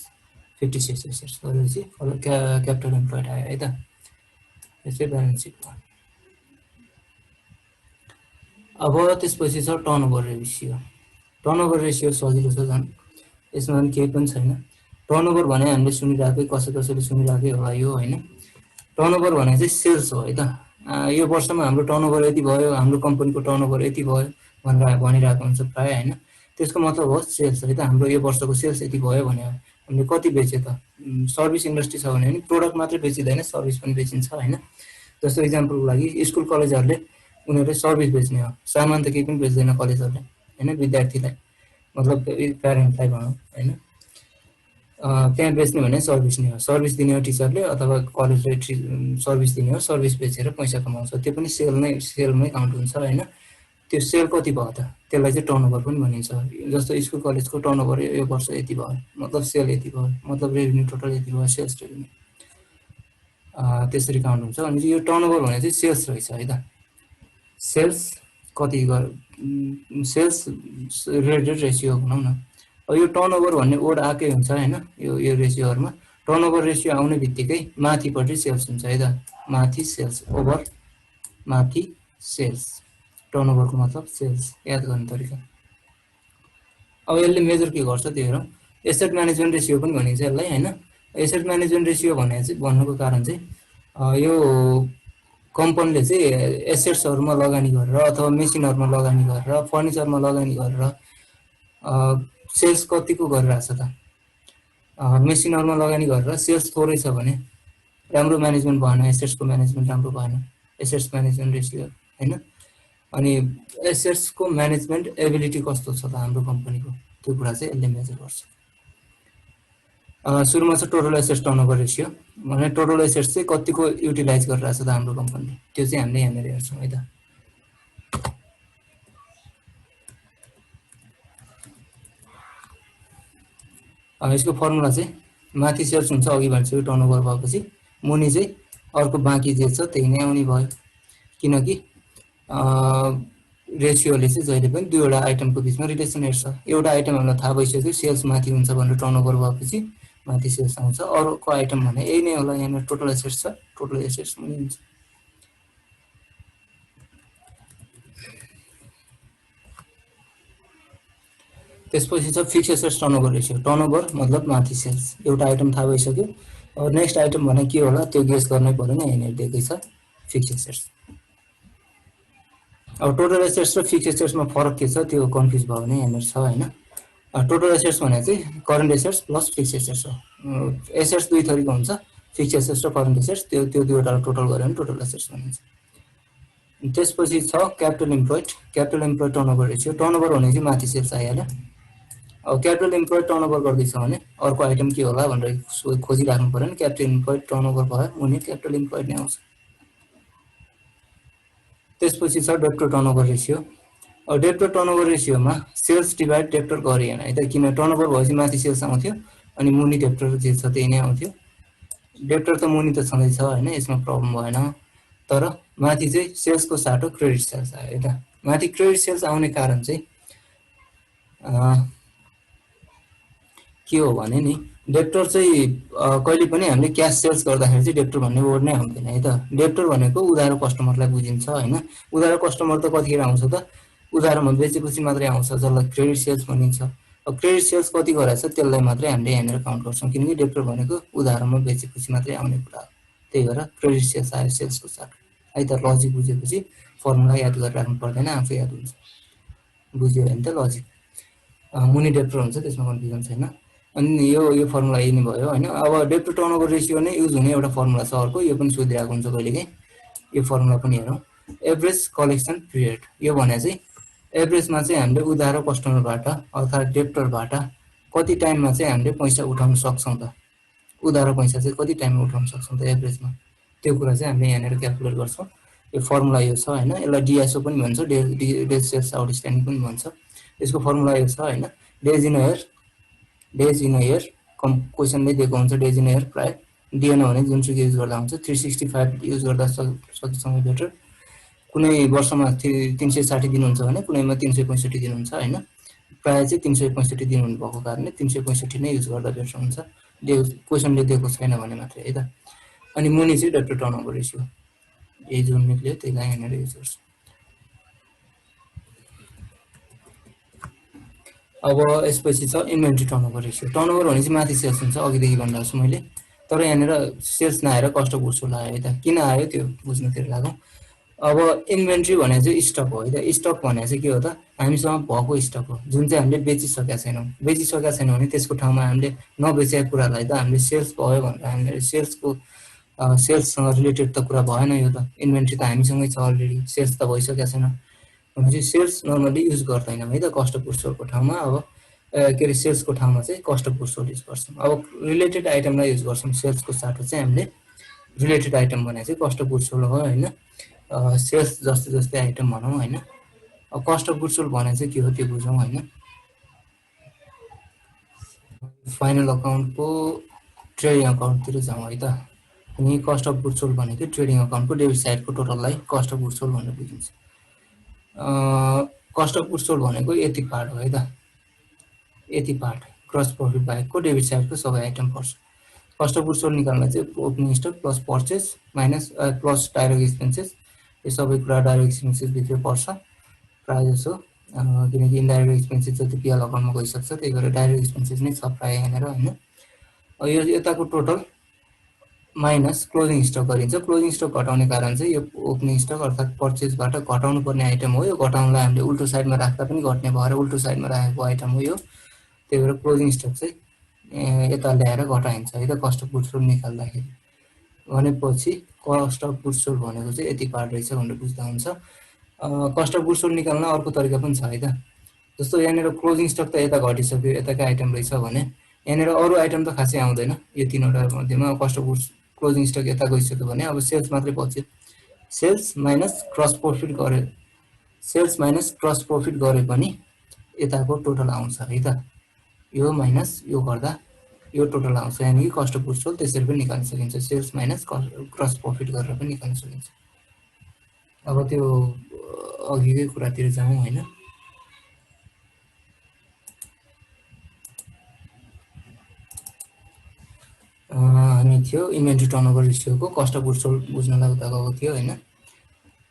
56 एसेट्स गरेपछि क्यापिटल इम्प्लोइड आयो है त। यसै ब्यालेन्स सिटमा अब त्यसपछि छ टर्नओभर रेसियो। टर्नओभर रेसियो सजिलो छ झन्, यसमा पनि केही पनि छैन। टर्नओभर भने हामीले सुनिरहेकै, कसैले सुनिरहेकै होला यो होइन। टर्नओभर भने चाहिँ सेल्स हो है त। यो वर्षमा हाम्रो टर्नओभर यति भयो, हाम्रो कम्पनीको टर्नओभर यति भयो भनेर भनिरहेको हुन्छ प्रायः होइन। त्यसको मतलब हो सेल्स है त। हाम्रो यो वर्षको सेल्स यति भयो भने हामीले कति बेच्यो त। सर्भिस इन्डस्ट्री छ भने पनि प्रोडक्ट मात्रै बेचिँदैन, सर्भिस पनि बेचिन्छ होइन। जस्तो इक्जाम्पलको लागि स्कुल कलेजहरूले उनीहरूले सर्भिस बेच्ने हो, सामान त केही पनि बेच्दैन कलेजहरूले होइन। विद्यार्थीलाई मतलब प्यारेन्टलाई भनौँ होइन, त्यहाँ बेच्ने भने सर्भिस नै हो, सर्भिस दिने हो टिचरले अथवा कलेजले सर्भिस दिने हो, सर्भिस बेचेर पैसा कमाउँछ, त्यो पनि सेलमै काउन्ट हुन्छ होइन। त्यो सेल कति भयो त, त्यसलाई चाहिँ टर्नओभर पनि भनिन्छ। जस्तो स्कुल कलेजको टर्नओभर यो वर्ष यति भयो, मतलब सेल यति भयो, मतलब रेभिन्यू टोटल यति भयो, सेल्स रेभिन्यू त्यसरी काउन्ट हुन्छ। अनि यो टर्नओभर भने चाहिँ सेल्स रहेछ है त। सेल्स कति सेल्स रिलेटेड रेसियो भनौँ न। अब यो टर्नओभर भन्ने वर्ड आएकै हुन्छ होइन यो रेसियोहरूमा। टर्नओभर रेसियो आउने बित्तिकै माथिपट्टि सेल्स हुन्छ है त। माथि सेल्स, ओभर माथि सेल्स, टर्नओभरको मतलब सेल्स, याद गर्ने तरिका। अब यसले मेजर के गर्छ त्यो हेरौँ। एसेट म्यानेजमेन्ट रेसियो पनि भनिन्छ यसलाई होइन। एसेट म्यानेजमेन्ट रेसियो भन्नुको कारण चाहिँ यो कम्पनीले चाहिँ एसेट्सहरूमा लगानी गरेर अथवा मेसिनहरूमा लगानी गरेर, फर्निचरमा लगानी गरेर सेल्स कतिको गरिरहेछ त। मेसिनहरूमा लगानी गरेर सेल्स थोरै छ भने राम्रो म्यानेजमेन्ट भएन, एसेट्सको म्यानेजमेन्ट राम्रो भएन, एसेट्स म्यानेजमेन्ट रेसियो होइन। अनि एसेट्सको म्यानेजमेन्ट एबिलिटी कस्तो छ त हाम्रो कम्पनीको, त्यो कुरा चाहिँ यसले मेजर गर्छ। सुरुमा छ टोटल एसेट्स टर्नओभर रेसियो, भने टोटल एसेट्स चाहिँ कतिको युटिलाइज गरिरहेछ त हाम्रो कम्पनीले, त्यो चाहिँ हामीले यहाँनिर हेर्छौँ है त। यसको फर्मुला चाहिँ माथि सेल्स हुन्छ अघि भनिसक्यो टर्नओभर भएपछि, मुनि चाहिँ अर्को बाँकी जे छ त्यही नै आउने भयो। किनकि रेसियोले चाहिँ जहिले पनि दुईवटा आइटमको बिचमा रिलेसन हेर्छ। एउटा आइटम हामीलाई थाहा भइसक्यो सेल्स माथि हुन्छ भनेर टर्नओभर भएपछि माथि सेल्स आउँछ, अर्को आइटम भने यही नै होला, यहाँनिर टोटल एसेट्स छ, टोटल एसेट्स पनि हुन्छ। त्यसपछि छ fix assets turnover ratio. Turnover मतलब माथि सेल्स, एउटा आइटम थाहा भइसक्यो, अब नेक्स्ट आइटम भने के होला त्यो गेस गर्नै पर्यो नि, यहाँनिर दिएकै छ फिक्स एसेट्स। अब टोटल एसेट्स र फिक्स एसेट्समा फरक के छ त्यो कन्फ्युज भयो भने यहाँनिर छ होइन। टोटल एसेट्स भने चाहिँ current assets plus fix assets हो। एसेट्स दुई थरीको हुन्छ, फिक्स एसेट्स र करेन्ट एसेट्स, त्यो दुईवटा टोटल गऱ्यो भने टोटल एसेट्स भनिन्छ। त्यसपछि छ capital employed. Capital employed turnover ratio. Turnover भने चाहिँ माथि सेल्स आइहाल्यो। अब क्यापिटल इम्प्लोइड टर्नओभर गर्दैछ भने अर्को आइटम के होला भनेर खोजिराख्नु पर्यो नि। क्यापिटल इम्प्लोइड टर्नओभर भयो, मुनि क्यापिटल इम्प्लोइड नै आउँछ। त्यसपछि छ डेब्टर टर्नओभर रेसियो। अब debtor turnover रेसियोमा sales divide debtor गरिएन है त, किन टर्नओभर भएपछि माथि सेल्स आउँथ्यो अनि मुनि डेब्टर जे छ त्यही नै आउँथ्यो। डेब्टर त मुनि त छँदैछ होइन, यसमा प्रब्लम भएन। तर माथि चाहिँ सेल्सको साटो क्रेडिट सेल्स आयो है त। माथि क्रेडिट सेल्स आउने कारण चाहिँ के हो भने नि, डेब्टर चाहिँ कहिले पनि हामीले क्यास सेल्स गर्दाखेरि चाहिँ डेब्टर भन्ने वर्ड नै आउँदैन है त। डेब्टर भनेको उधारो कस्टमरलाई बुझिन्छ होइन। उधारो कस्टमर त कतिखेर आउँछ त, उधारोमा बेचेपछि मात्रै आउँछ, जसलाई क्रेडिट सेल्स भनिन्छ। अब क्रेडिट सेल्स कति गराएछ त्यसलाई मात्रै हामीले यहाँनिर काउन्ट गर्छौँ, किनकि डेब्टर भनेको उधारोमा बेचेपछि मात्रै आउने कुरा हो। त्यही भएर क्रेडिट सेल्स आयो सेल्सको साथ है त। लजिक बुझेपछि फर्मुला याद गरेर राख्नु पर्दैन, आफै याद हुन्छ। बुझ्यो भने त लजिक मुनि डेप्टर हुन्छ, त्यसमा कन्फ्युजन छैन। अनि यो फर्मुला यही नै भयो हैन। अब डेप्टर टर्नओभर रेसियो नै युज हुने एउटा फर्मुला छ अर्को, यो पनि सोधिरहेको हुन्छ कहिलेकाहीँ। यो फर्मुला पनि हेरौँ। एभरेज कलेक्सन पिरियड, यो भने चाहिँ एभरेजमा चाहिँ हामीले उधार कस्टमरबाट अर्थात् डेप्टरबाट कति टाइममा चाहिँ हामीले पैसा उठाउन सक्छौँ त, उधारो पैसा चाहिँ कति टाइममा उठाउन सक्छौँ त एभरेजमा, त्यो कुरा चाहिँ हामीले यहाँनिर क्यालकुलेट गर्छौँ। यो फर्मुला यो छ हैन। यसलाई डिएसओ पनि भन्छ, डेज सेल्स आउटस्ट्यान्डिङ पनि भन्छ। यसको फर्मुला यो छ हैन। Days in year, days in year क्वेसनले दिएको हुन्छ डेज इन इयर, प्राय दिएन भने जुनसुकै युज गर्दा हुन्छ। 365 युज गर्दा सकेसम्म बेटर। कुनै वर्षमा 360 दिन हुन्छ भने कुनैमा 365 दिन हुन्छ हैन। प्राय चाहिँ 365 दिन हुनुभएको कारणले 365 नै युज गर्दा बेटर हुन्छ, क्वेसनले दिएको छैन भने मात्रै है त। अनि मुनि चाहिँ डेप्टर टर्नओभर रेसियो, यही जुन निक्ल्यो त्यसलाई यहाँनिर युज गर्छ। अब यसपछि छ इन्भेन्ट्री टर्नओभर रेसियो। टर्नओभर भनेपछि माथि सेल्स हुन्छ, अघिदेखि भनिरहेको छु मैले। तर यहाँनिर सेल्स नआएर कस्ट अफ गुड्स सोल्ड आयो है त। किन आयो त्यो बुझ्नुतिर लागौँ। अब इन्भेन्ट्री भने चाहिँ स्टक हो है त। स्टक भने चाहिँ के हो त, हामीसँग भएको स्टक हो जुन चाहिँ हामीले बेचिसकेका छैनौँ। बेचिसकेका छैनौँ भने त्यसको ठाउँमा हामीले नबेचेका कुरालाई त हामीले सेल्स भयो भनेर हामीले सेल्ससँग रिलेटेड त कुरा भएन यो त। इन्भेन्ट्री त हामीसँगै छ अलरेडी, सेल्स त भइसकेका छैन भनेपछि सेल्स नर्मली युज गर्दैनौँ है त कस्ट अफ गुड्स सोल्डको ठाउँमा। अब के अरे सेल्सको ठाउँमा चाहिँ cost of goods sold use गर्छौँ। अब रिलेटेड आइटमलाई युज गर्छौँ, सेल्सको साटो चाहिँ हामीले रिलेटेड आइटम भने चाहिँ कस्ट अफ गुड्स सोल्ड हो होइन। सेल्स जस्तै जस्तै आइटम भनौँ होइन। अब कस्ट अफ गुड्स सोल्ड भने चाहिँ के हो त्यो बुझौँ होइन। फाइनल अकाउन्टको ट्रेडिङ अकाउन्टतिर जाउँ है त। अनि कस्ट अफ गुड्स सोल्ड भनेको ट्रेडिङ अकाउन्टको डेबिट साइडको टोटललाई कस्ट अफ गुड्स सोल्ड भनेर बुझिन्छ। कस्ट अफ गुड्स सोल्ड भनेको यति पार्ट हो है त, यति पार्ट ग्रस प्रफिट बाहेकको डेबिट साइडको सबै आइटम पर्छ। कस्ट अफ गुड्स सोल्ड निकाल्न चाहिँ opening stock plus purchase minus plus direct expenses, यो सबै कुरा डाइरेक्ट एक्सपेन्सेसभित्र पर्छ प्रायः जसो, किनकि इन्डाइरेक्ट एक्सपेन्सेस जति पिएल अकाउन्टमा गइसक्छ त्यही भएर डाइरेक्ट एक्सपेन्सेस नै छ प्रायः यहाँनिर होइन। यो यताको टोटल माइनस क्लोजिङ स्टक गरिन्छ। क्लोजिङ स्टक घटाउने कारण चाहिँ यो ओपनिङ स्टक अर्थात् पर्चेसबाट घटाउनु पर्ने आइटम हो। यो घटाउनलाई हामीले उल्टो साइडमा राख्दा पनि घट्ने भएर उल्टो साइडमा राखेको आइटम हो यो, त्यही भएर क्लोजिङ स्टक चाहिँ यता ल्याएर घटाइन्छ है त कस्ट अफ गुड्स सोल्ड निकाल्दाखेरि। भनेपछि कस्ट अफ गुड्स सोल्ड भनेको चाहिँ यति पार्ट रहेछ भनेर बुझ्दा हुन्छ। कस्ट अफ गुड्स सोल्ड निकाल्न अर्को तरिका पनि छ है त। जस्तो यहाँनिर क्लोजिङ स्टक त यता घटिसक्यो, यताकै आइटम रहेछ भने यहाँनिर अरू आइटम त खासै आउँदैन। यो तीनवटा मध्येमा cost of goods closing stock यता गइसक्यो भने अब सेल्स मात्रै बच्यो। सेल्स माइनस क्रस प्रफिट गरे, सेल्स माइनस क्रस प्रफिट गरे पनि यताको टोटल आउँछ है त। यो माइनस यो गर्दा यो टोटल आउँछ, यानि कि कस्ट अफ गुड्स सोल्ड त्यसरी पनि निकाल्न सकिन्छ, सेल्स माइनस क्रस प्रफिट गरेर पनि निकाल्न सकिन्छ। अब त्यो अघिकै कुरातिर जाउँ होइन। हामी थियो इन्भेन्ट्री टर्नओभर रेसियोको कस्ट अफ गुड्स सोल्ड बुझ्नलाई उता गएको थियो होइन।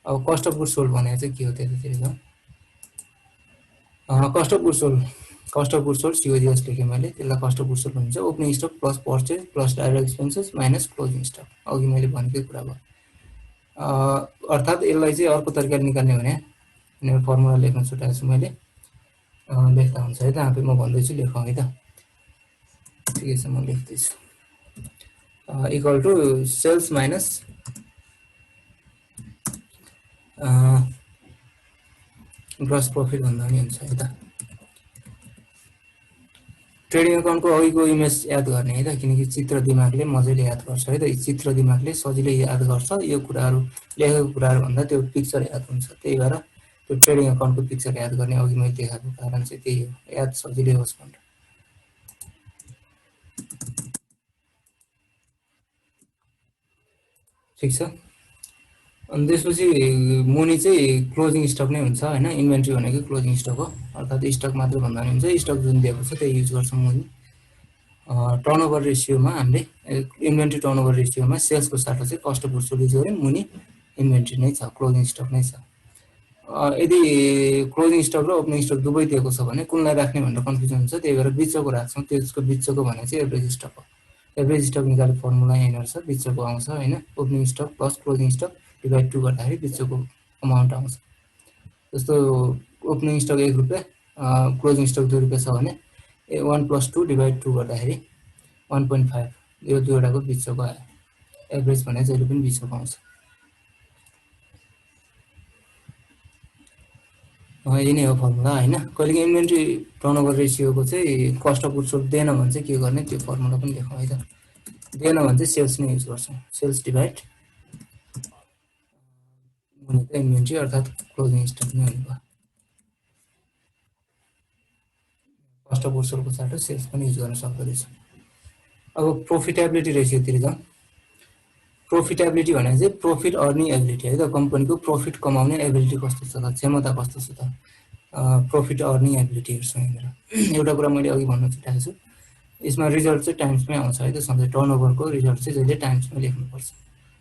अब कस्ट अफ गुड्स सोल्ड भनेको चाहिँ के हो त्यतातिर जाउँ। Cost of goods sold, cost of goods sold COGS लेखेँ मैले, त्यसलाई कस्ट अफ गुड्स सोल्ड भनिन्छ। Opening stock plus purchase plus direct expenses minus closing stock, अघि मैले भनेकै कुरा भयो। अर्थात् यसलाई चाहिँ अर्को तरिकाले निकाल्ने भने फर्मुला लेख्न छुटाएको छु मैले, लेख्दा हुन्छ है त। आफै म भन्दैछु लेखौँ है त, ठिकै छ म लेख्दैछु। Equal to sales minus gross profit भन्दा पनि हुन्छ है त। ट्रेडिङ अकाउन्टको अघिको इमेज याद गर्ने है त, किनकि चित्र दिमागले मजाले याद गर्छ है त। चित्र दिमागले सजिलै याद गर्छ, यो कुराहरू लेखेको कुराहरू भन्दा त्यो पिक्चर याद हुन्छ। त्यही भएर त्यो ट्रेडिङ अकाउन्टको पिक्चर याद गर्ने अघि मैले देखाएको कारण चाहिँ त्यही हो, याद सजिलै होस् भनेर। ठिक छ। अनि त्यसपछि मुनि चाहिँ क्लोजिङ स्टक नै हुन्छ होइन। इन्भेन्ट्री भनेको क्लोजिङ स्टक हो, अर्थात् स्टक मात्र भन्दा पनि हुन्छ। स्टक जुन दिएको छ त्यही युज गर्छौँ मुनि। टर्नओभर रेसियोमा हामीले इन्भेन्ट्री टर्नओभर रेसियोमा सेल्सको साटो चाहिँ cost of goods sold use गऱ्यौँ, मुनि इन्भेन्ट्री नै छ, क्लोजिङ स्टक नै छ। यदि क्लोजिङ स्टक र ओपनिङ स्टक दुवै दिएको छ भने कुनलाई राख्ने भनेर कन्फ्युजन हुन्छ, त्यही भएर बिचको राख्छौँ। त्यसको बिचको भने चाहिँ एभरेज स्टक हो। एभरेज स्टक निकाल्ने फर्मुला यहाँनिर छ, बिचको आउँछ होइन। Opening stock plus closing stock divide 2 गर्दाखेरि बिचको अमाउन्ट आउँछ। जस्तो ओपनिङ स्टक ₹1 क्लोजिङ स्टक ₹2 छ भने 1 + 2 डिभाइड 2 गर्दाखेरि 1.5 यो दुईवटाको बिचको आयो। एभरेज भने जहिले पनि बिचको आउँछ। यही नै हो फर्मुला हैन। कहिले इन्भेन्ट्री टर्नओभर रेसियोको चाहिँ कस्ट अफ गुड्स सोल्ड दिएन भने चाहिँ के गर्ने त्यो फर्मुला पनि लेखौँ है त। दिएन भने चाहिँ सेल्स नै युज गर्छौँ। सेल्स डिभाइड इन्भेन्ट्री अर्थात् क्लोजिङ स्टक नै हुने भयो। कस्ट अफ गुड्स सोल्डको साटो सेल्स पनि युज गर्न सक्दो रहेछ। अब प्रोफिटेबिलिटी रेसियोतिर जाउँ। प्रोफिटेबिलिटी भनेको चाहिँ प्रॉफिट अर्निङ एबिलिटी है त। कम्पनीको प्रॉफिट कमाउने एबिलिटी कस्तो छ त, क्षमता कस्तो छ त, प्रॉफिट अर्निङ एबिलिटी हेर्छौँ यहाँनिर। एउटा कुरा मैले अघि भन्न छुटाएको छु, यसमा रिजल्ट चाहिँ टाइम्समै आउँछ है त। सधैँ टर्नओभरको रिजल्ट चाहिँ जहिले टाइम्समै लेख्नुपर्छ।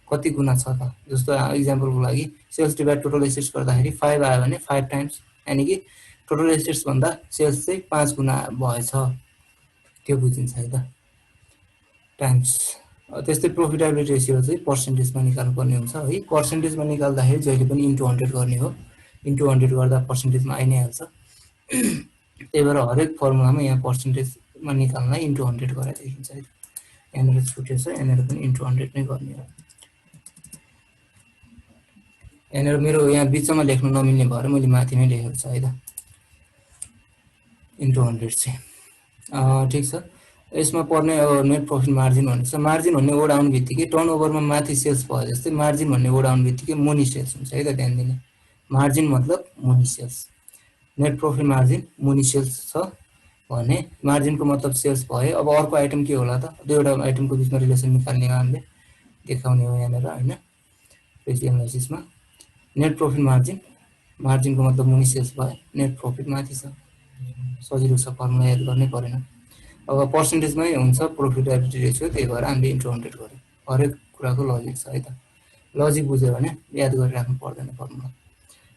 कति गुणा छ त, जस्तो इक्जाम्पलको लागि सेल्स डिभाइड टोटल एसेट्स गर्दाखेरि 5 आयो भने 5 टाइम्स, यानि कि टोटल एसेट्स भन्दा सेल्स चाहिँ 5 गुणा भएछ, त्यो बुझिन्छ है त, टाइम्स। त्यस्तै प्रोफिटेबिलिटी रेसियो चाहिँ पर्सेन्टेजमा निकाल्नुपर्ने हुन्छ है। पर्सेन्टेजमा निकाल्दाखेरि जहिले पनि इन्टु 100 गर्ने हो। इन्टु 100 गर्दा पर्सेन्टेजमा आइ नै हाल्छ। त्यही भएर हरेक फर्मुलामा यहाँ पर्सेन्टेजमा निकाल्न इन्टु 100 गरेर देखिन्छ है। यहाँनिर छुटेछ, यहाँनिर पनि इन्टु 100 नै गर्ने हो। यहाँनिर मेरो यहाँ बिचमा लेख्नु नमिल्ने भएर मैले माथि नै लेखेको छु है त, इन्टु 100 चाहिँ। ठिक छ। यसमा पर्ने अब नेट प्रॉफिट मार्जिन भनेको छ। मार्जिन भन्ने वर्ड आउने बित्तिकै टर्नओभरमा माथि सेल्स भयो जस्तै मार्जिन भन्ने वर्ड आउने बित्तिकै मुनि सेल्स हुन्छ है त, ध्यान दिने। मार्जिन मतलब मुनि सेल्स। नेट प्रॉफिट मार्जिन मुनि सेल्स छ भने मार्जिनको मतलब सेल्स भयो। अब अर्को आइटम के होला त, दुईवटा आइटमको बिचमा रिलेसन निकाल्ने हामीले देखाउने हो यहाँनिर हैन। रेसियो एनालाइसिसमा नेट प्रॉफिट मार्जिन, मार्जिनको मतलब मुनि सेल्स भयो, नेट प्रॉफिट माथि छ। सजिलो छ, फर्मुला याद गर्नै परेन। अब पर्सेन्टेजमै हुन्छ प्रोफिटेबिलिटी रेसियो, त्यही भएर हामीले इन्टु 100 गर्यौँ। हरेक कुराको लजिक छ है त। लजिक बुझ्यो भने याद गरिराख्नु पर्दैन फर्मुला।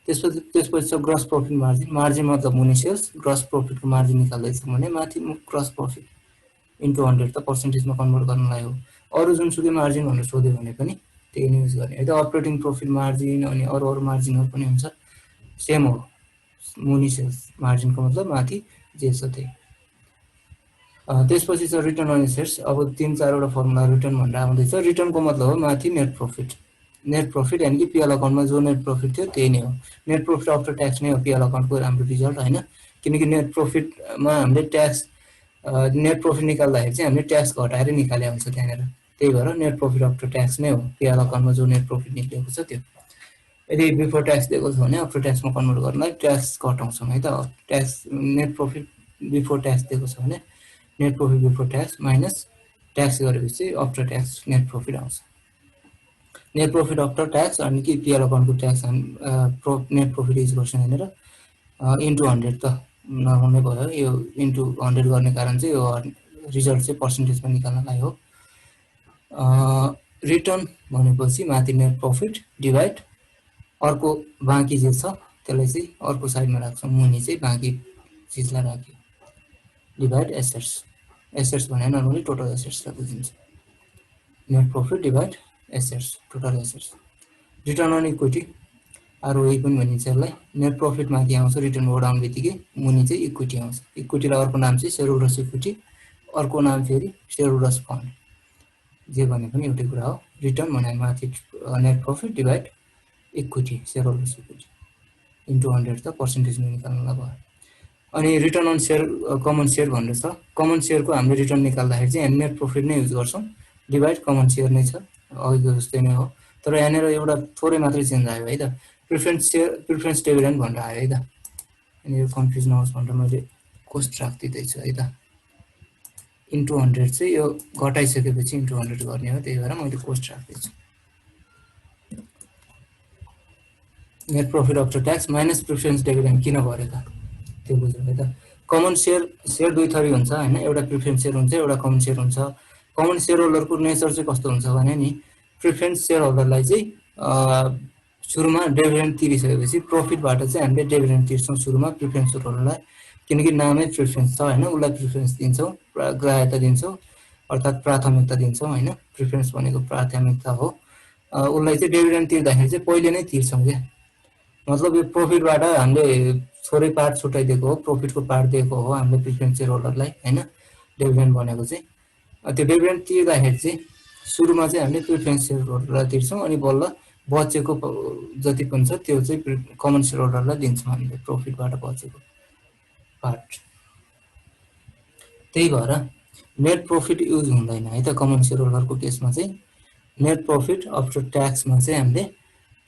त्यसपछि छ ग्रस प्रॉफिट मार्जिन। मार्जिन मतलब मुनि सेल्स, ग्रस प्रॉफिटको मार्जिन निकाल्दैछौँ भने माथि ग्रस प्रॉफिट इन्टु 100 त पर्सेन्टेजमा कन्भर्ट गर्नलाई हो। अरू जुनसुकै मार्जिन भनेर सोध्यो भने पनि त्यही नै युज गर्ने है त। अपरेटिङ प्रॉफिट मार्जिन अनि अरू मार्जिनहरू पनि हुन्छ, सेम हो। मुनि सेल्स मार्जिनको मतलब माथि जे छ त्यही। त्यसपछि छ रिटर्न अन एसेट्स। अब 3-4 वटा फर्मुला रिटर्न भनेर आउँदैछ। रिटर्नको मतलब हो माथि नेट प्रॉफिट। नेट प्रॉफिट यानी कि पीएल अकाउन्टमा जो नेट प्रॉफिट थियो त्यही नै हो। नेट प्रॉफिट आफ्टर ट्याक्स नै हो पीएल अकाउन्टको राम्रो रिजल्ट हैन, किनकि नेट प्रॉफिटमा हामीले ट्याक्स नेट प्रॉफिट निकाल्दाखेरि चाहिँ हामीले ट्याक्स घटाएर निकाले हुन्छ त्यहाँनिर। त्यही भएर नेट प्रॉफिट आफ्टर ट्याक्स नै हो पीएल अकाउन्टमा जो नेट प्रॉफिट निक्लेको छ त्यो। यदि बिफोर ट्याक्स दिएको छ भने आफ्टर ट्याक्समा कन्भर्ट गर्नलाई ट्याक्स घटाउँछौँ है त। Tax net profit before tax दिएको छ भने net profit before tax minus tax गरेपछि आफ्टर ट्याक्स नेट प्रॉफिट आउँछ। नेट प्रॉफिट आफ्टर ट्याक्स अनि कि पीएल अकाउन्टको ट्याक्स नेट प्रॉफिट युज गर्छौँ यहाँनिर। इन्टु 100 त नर्मल नै भयो। यो इन्टु 100 गर्ने कारण चाहिँ यो रिजल्ट चाहिँ पर्सेन्टेजमा निकाल्नलाई हो। रिटर्न भनेपछि माथि नेट प्रॉफिट डिभाइड अर्को बाँकी जे छ त्यसलाई चाहिँ अर्को साइडमा राख्छौँ, मुनि चाहिँ बाँकी चिजलाई राख्यो, डिभाइड एसेट्स। एसेट्स भने नर्मली टोटल एसेट्सलाई बुझिन्छ। Net profit divide assets, total assets. Return on equity ROE पनि भनिन्छ यसलाई। नेट प्रॉफिट माथि आउँछ, रिटर्न वर्ड आउने बित्तिकै मुनि चाहिँ इक्विटी आउँछ। इक्विटीलाई अर्को नाम चाहिँ शेयर होल्डर्स इक्विटी, अर्को नाम फेरि शेयर होल्डर्स फन्ड, जे भने पनि एउटै कुरा हो। रिटर्न भने माथि net profit divide equity, share holders equity into 100 त पर्सेन्टेजमा निकाल्नलाई भयो। अनि return on share common share भनेर छ। कमन शेयरको हामीले रिटर्न निकाल्दाखेरि चाहिँ हामी नेट प्रॉफिट नै युज गर्छौँ, डिभाइड कमन शेयर नै छ, अघिको जस्तै नै हो। तर यहाँनिर एउटा थोरै मात्रै चेन्ज आयो है त, प्रिफरेन्स शेयर प्रिफरेन्स डिभिडेन्ड भनेर आयो है त। अनि यो कन्फ्युज नहोस् भनेर मैले कोस्ट राखिदिँदैछु है त। इन्टु 100 चाहिँ यो घटाइसकेपछि इन्टु 100 गर्ने हो, त्यही भएर मैले कोस्ट राख्दैछु। Net profit after tax minus preference dividend किन गर्यो त त्यो बुझ्नु है त। कमन शेयर दुई थरी हुन्छ हैन, एउटा प्रिफरेन्स शेयर हुन्छ, एउटा कमन शेयर हुन्छ। कमन शेयर होल्डरको नेचर चाहिँ कस्तो हुन्छ भने नि, प्रिफरेन्स शेयर होल्डरलाई चाहिँ सुरुमा डिभिडेन्ड तिरिसकेपछि प्रॉफिटबाट चाहिँ हामीले डिभिडेन्ड तिर्छौँ सुरुमा प्रिफरेन्स शेयर होल्डरलाई, किनकि नामै प्रिफरेन्स छ हैन, उसलाई प्रिफरेन्स दिन्छौँ, ग्राह्यता दिन्छौँ, अर्थात् प्राथमिकता दिन्छौँ हैन। प्रिफरेन्स भनेको प्राथमिकता हो। उसलाई चाहिँ डिभिडेन्ड तिर्दाखेरि चाहिँ पहिले नै तिर्छौँ क्या। मतलब यो प्रफिटबाट हामीले थोरै पार्ट छुट्याइदिएको हो, प्रफिटको पार्ट दिएको हो हामीले प्रिफरेन्स सेयर होल्डरलाई होइन, डिभिडेन्ड भनेको चाहिँ। त्यो डिभिडेन्ड तिर्दाखेरि चाहिँ सुरुमा चाहिँ हामीले प्रिफरेन्स सेयर होल्डरलाई तिर्छौँ, अनि बल्ल बचेको जति पनि छ त्यो चाहिँ कमन सेयर होल्डरलाई दिन्छौँ हामीले प्रफिटबाट बचेको पार्ट। त्यही भएर नेट प्रफिट युज हुँदैन है त कमन सेयर होल्डरको केसमा चाहिँ। नेट प्रफिट आफ्टर ट्याक्समा चाहिँ हामीले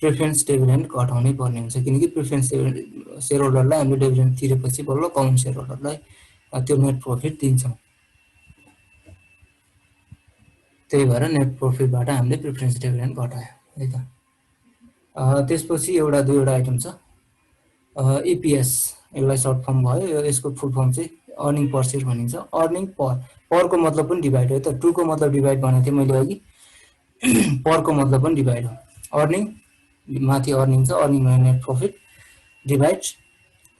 प्रिफरेन्स डिभिडेन्ड घटाउनै पर्ने हुन्छ, किनकि प्रिफरेन्स सेयर होल्डरलाई हामीले डिभिडेन्ड तिरेपछि बल्ल कमन सेयर होल्डरलाई त्यो नेट प्रफिट दिन्छौँ। त्यही भएर नेट प्रफिटबाट हामीले प्रिफरेन्स डिभिडेन्ड घटायो है त। त्यसपछि एउटा दुईवटा आइटम छ। इपिएस यसलाई सर्ट फर्म भयो, यसको फुल फर्म चाहिँ अर्निङ पर सेयर भनिन्छ। अर्निङ परको मतलब पनि डिभाइड हो त, टूको मतलब डिभाइड भनेको थिएँ मैले अघि, परको मतलब पनि डिभाइड हो। अर्निङ माथि अर्निङ छ, अर्निङ भने net profit divide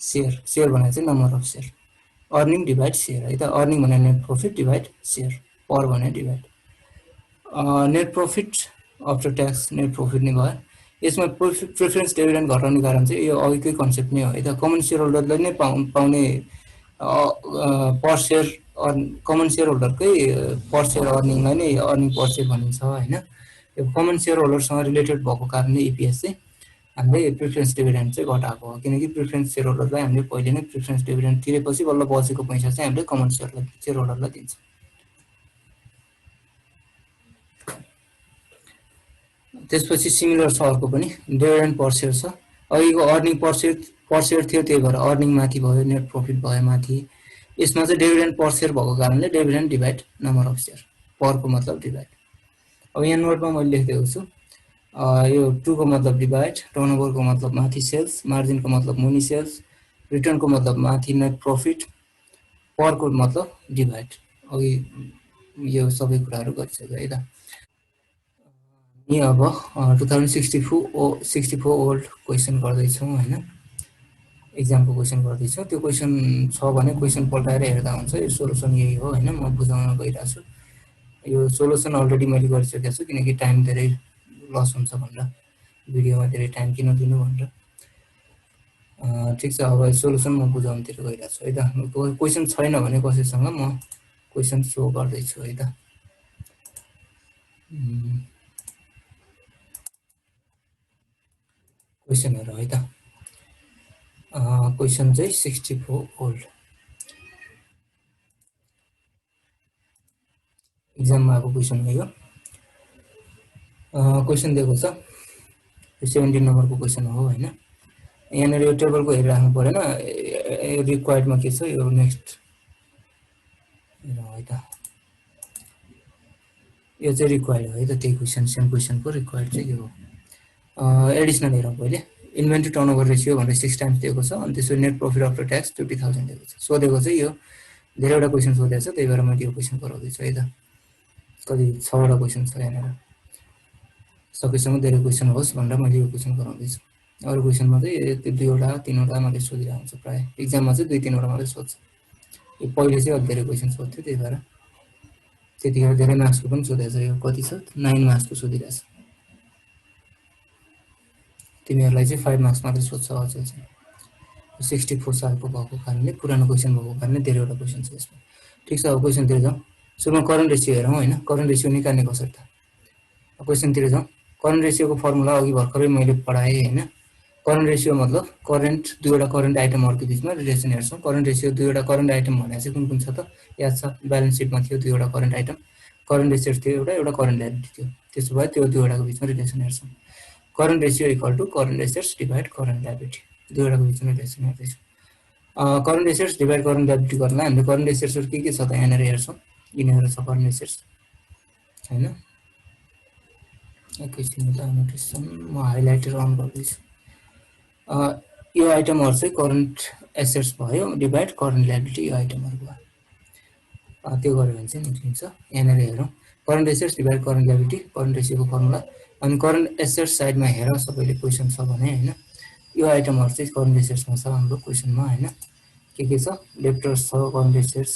share, share भनेको चाहिँ number of share, earning divide share है त। अर्निङ भने नेट प्रफिट डिभाइड सेयर, पर भने divide. Net profit after tax net profit नै भयो। यसमा प्रिफरेन्स डिभिडेन्ड घटाउने कारण चाहिँ यो अघिकै कन्सेप्ट नै हो है त। कमन सेयर होल्डरले नै पाउने पर सेयर कमन सेयर होल्डरकै पर सेयर अर्निङलाई नै अर्निङ पर सेयर भनिन्छ होइन। यो कमन सेयर होल्डरसँग रिलेटेड भएको कारणले इपिएस चाहिँ हामीले प्रिफरेन्स डिभिडेन्ड चाहिँ घटाएको हो, किनकि प्रिफरेन्स सेयर होल्डरलाई हामीले पहिले नै प्रिफरेन्स डिभिडेन्ड तिरेपछि बल्ल बचेको पैसा चाहिँ हामीले कमन सेयर होल्डरलाई दिन्छौँ। त्यसपछि सिमिलर छ अर्को पनि, डिभिडेन्ड पर सेयर छ। अघिको अर्निङ पर सेयर थियो, त्यही भएर अर्निङ माथि भयो, नेट प्रफिट भयो माथि। यसमा चाहिँ डिभिडेन्ड पर सेयर भएको कारणले dividend divide number of share, परको मतलब डिभाइड। अब यहाँ नोटमा मैले लेखिदिएको छु, यो टूको मतलब डिभाइड, टर्नओभरको मतलब माथि सेल्स, मार्जिनको मतलब मुनि सेल्स, रिटर्नको मतलब माथि नेट प्रफिट, परको मतलब डिभाइड। अघि यो सबै कुराहरू गरिसक्यो है त। अनि अब 2064 ओल्ड क्वेसन गर्दैछौँ होइन, एक्जामको क्वेसन गर्दैछौँ। त्यो क्वेसन छ भने क्वेसन पल्टाएर हेर्दा हुन्छ, यो सोल्युसन यही हो होइन, म बुझाउन गइरहेको छु। यो सोल्युसन अलरेडी मैले गरिसकेको छु, किनकि टाइम धेरै लस हुन्छ भनेर, भिडियोमा धेरै टाइम किन दिनु भनेर। ठिक छ, अब सोल्युसन म बुझाउनुतिर गइरहेको छु है त। क्वेसन छैन भने कसैसँग म क्वेसन सो गर्दैछु है त। क्वेसनहरू है त। क्वेसन चाहिँ 64 ओल्ड एक्जाममा आएको क्वेसन हो यो। क्वेसन दिएको छ, 17 नम्बरको क्वेसन हो होइन। यहाँनिर यो टेबलको हेरिराख्नु परेन, रिक्वायर्डमा के छ यो नेक्स्ट है त। यो चाहिँ रिक्वायर्ड हो है त, त्यही क्वेसन सेम क्वेसनको रिक्वायर्ड चाहिँ यो हो। एडिसनल हेरौँ पहिले। इन्भेन्ट्री टर्नओभर रेसियो भनेर 6 टाइम्स दिएको छ, अनि त्यसको नेट प्रफिट आफ्टर ट्याक्स 50,000 दिएको छ। सोधेको चाहिँ यो धेरैवटा क्वेसन सोधेको छ, त्यही भएर मैले यो क्वेसन गराउँदैछु है त। कति 6वटा क्वेसन छ यहाँनिर, सकेसम्म धेरै क्वेसन होस् भनेर मैले यो क्वेसन गराउँदैछु। अरू क्वेसनमा चाहिँ 2वटा 3वटा मात्रै सोधिरहेको हुन्छ, प्रायः एक्जाममा चाहिँ 2-3वटा मात्रै सोध्छ। यो पहिले चाहिँ अलिक धेरै क्वेसन सोध्थ्यो, त्यही भएर त्यतिखेर धेरै मार्क्सको पनि सोधेको छ। यो कति छ, 9 मार्क्सको सोधिरहेछ। तिमीहरूलाई चाहिँ 5 मार्क्स मात्रै सोध्छ अझै चाहिँ। 64 सालको भएको कारणले, पुरानो क्वेसन भएको कारणले धेरैवटा क्वेसन छ यसमा। ठिक छ, अब क्वेसनतिर जाउँ। सुरुमा करेन्ट रेसियो हेरौँ होइन, करेन्ट रेसियो निकाल्ने कसरी त। क्वेसनतिर जाउँ। करेन्ट रेसियोको फर्मुला अघि भर्खरै मैले पढाएँ होइन। करेन्ट रेसियो मतलब करेन्ट, दुईवटा करेन्ट आइटमहरूको बिचमा रिलेसन हेर्छौँ। करेन्ट रेसियो दुईवटा करेन्ट आइटम भनेको चाहिँ कुन कुन छ त, याद छ, ब्यालेन्स सिटमा थियो दुईवटा करेन्ट आइटम, करेन्ट एसेट्स थियो एउटा करेन्ट लायबिलिटी थियो। त्यसो भए त्यो दुईवटाको बिचमा रिलेसन हेर्छौँ। Current ratio equal to current assets divide current liability, दुईवटाको बिचमा रिलेसन हेर्दैछौँ। Current assets divide current liability गर्नलाई हामीले करेन्ट एसेट्सहरू के छ त यहाँनिर हेर्छौँ। यिनीहरू छ करेन्ट एसेट्स होइन। एकैछिन त नोटिसन म हाइलाइटर अन गर्दैछु। यो आइटमहरू चाहिँ करेन्ट एसेट्स भयो, डिभाइड करेन्ट लायबिलिटी यो आइटमहरू भयो। त्यो गऱ्यो भने चाहिँ निक्लिन्छ। यहाँनिर हेरौँ, current assets divide current liability, current रेसियोको फर्मुला। अनि करेन्ट एसेट्स साइडमा हेर, सबैले क्वेसन छ भने होइन। यो आइटमहरू चाहिँ करेन्ट एसेट्समा छ हाम्रो क्वेसनमा होइन। के छ, डेप्टर्स छ, करेन्ट एसेट्स,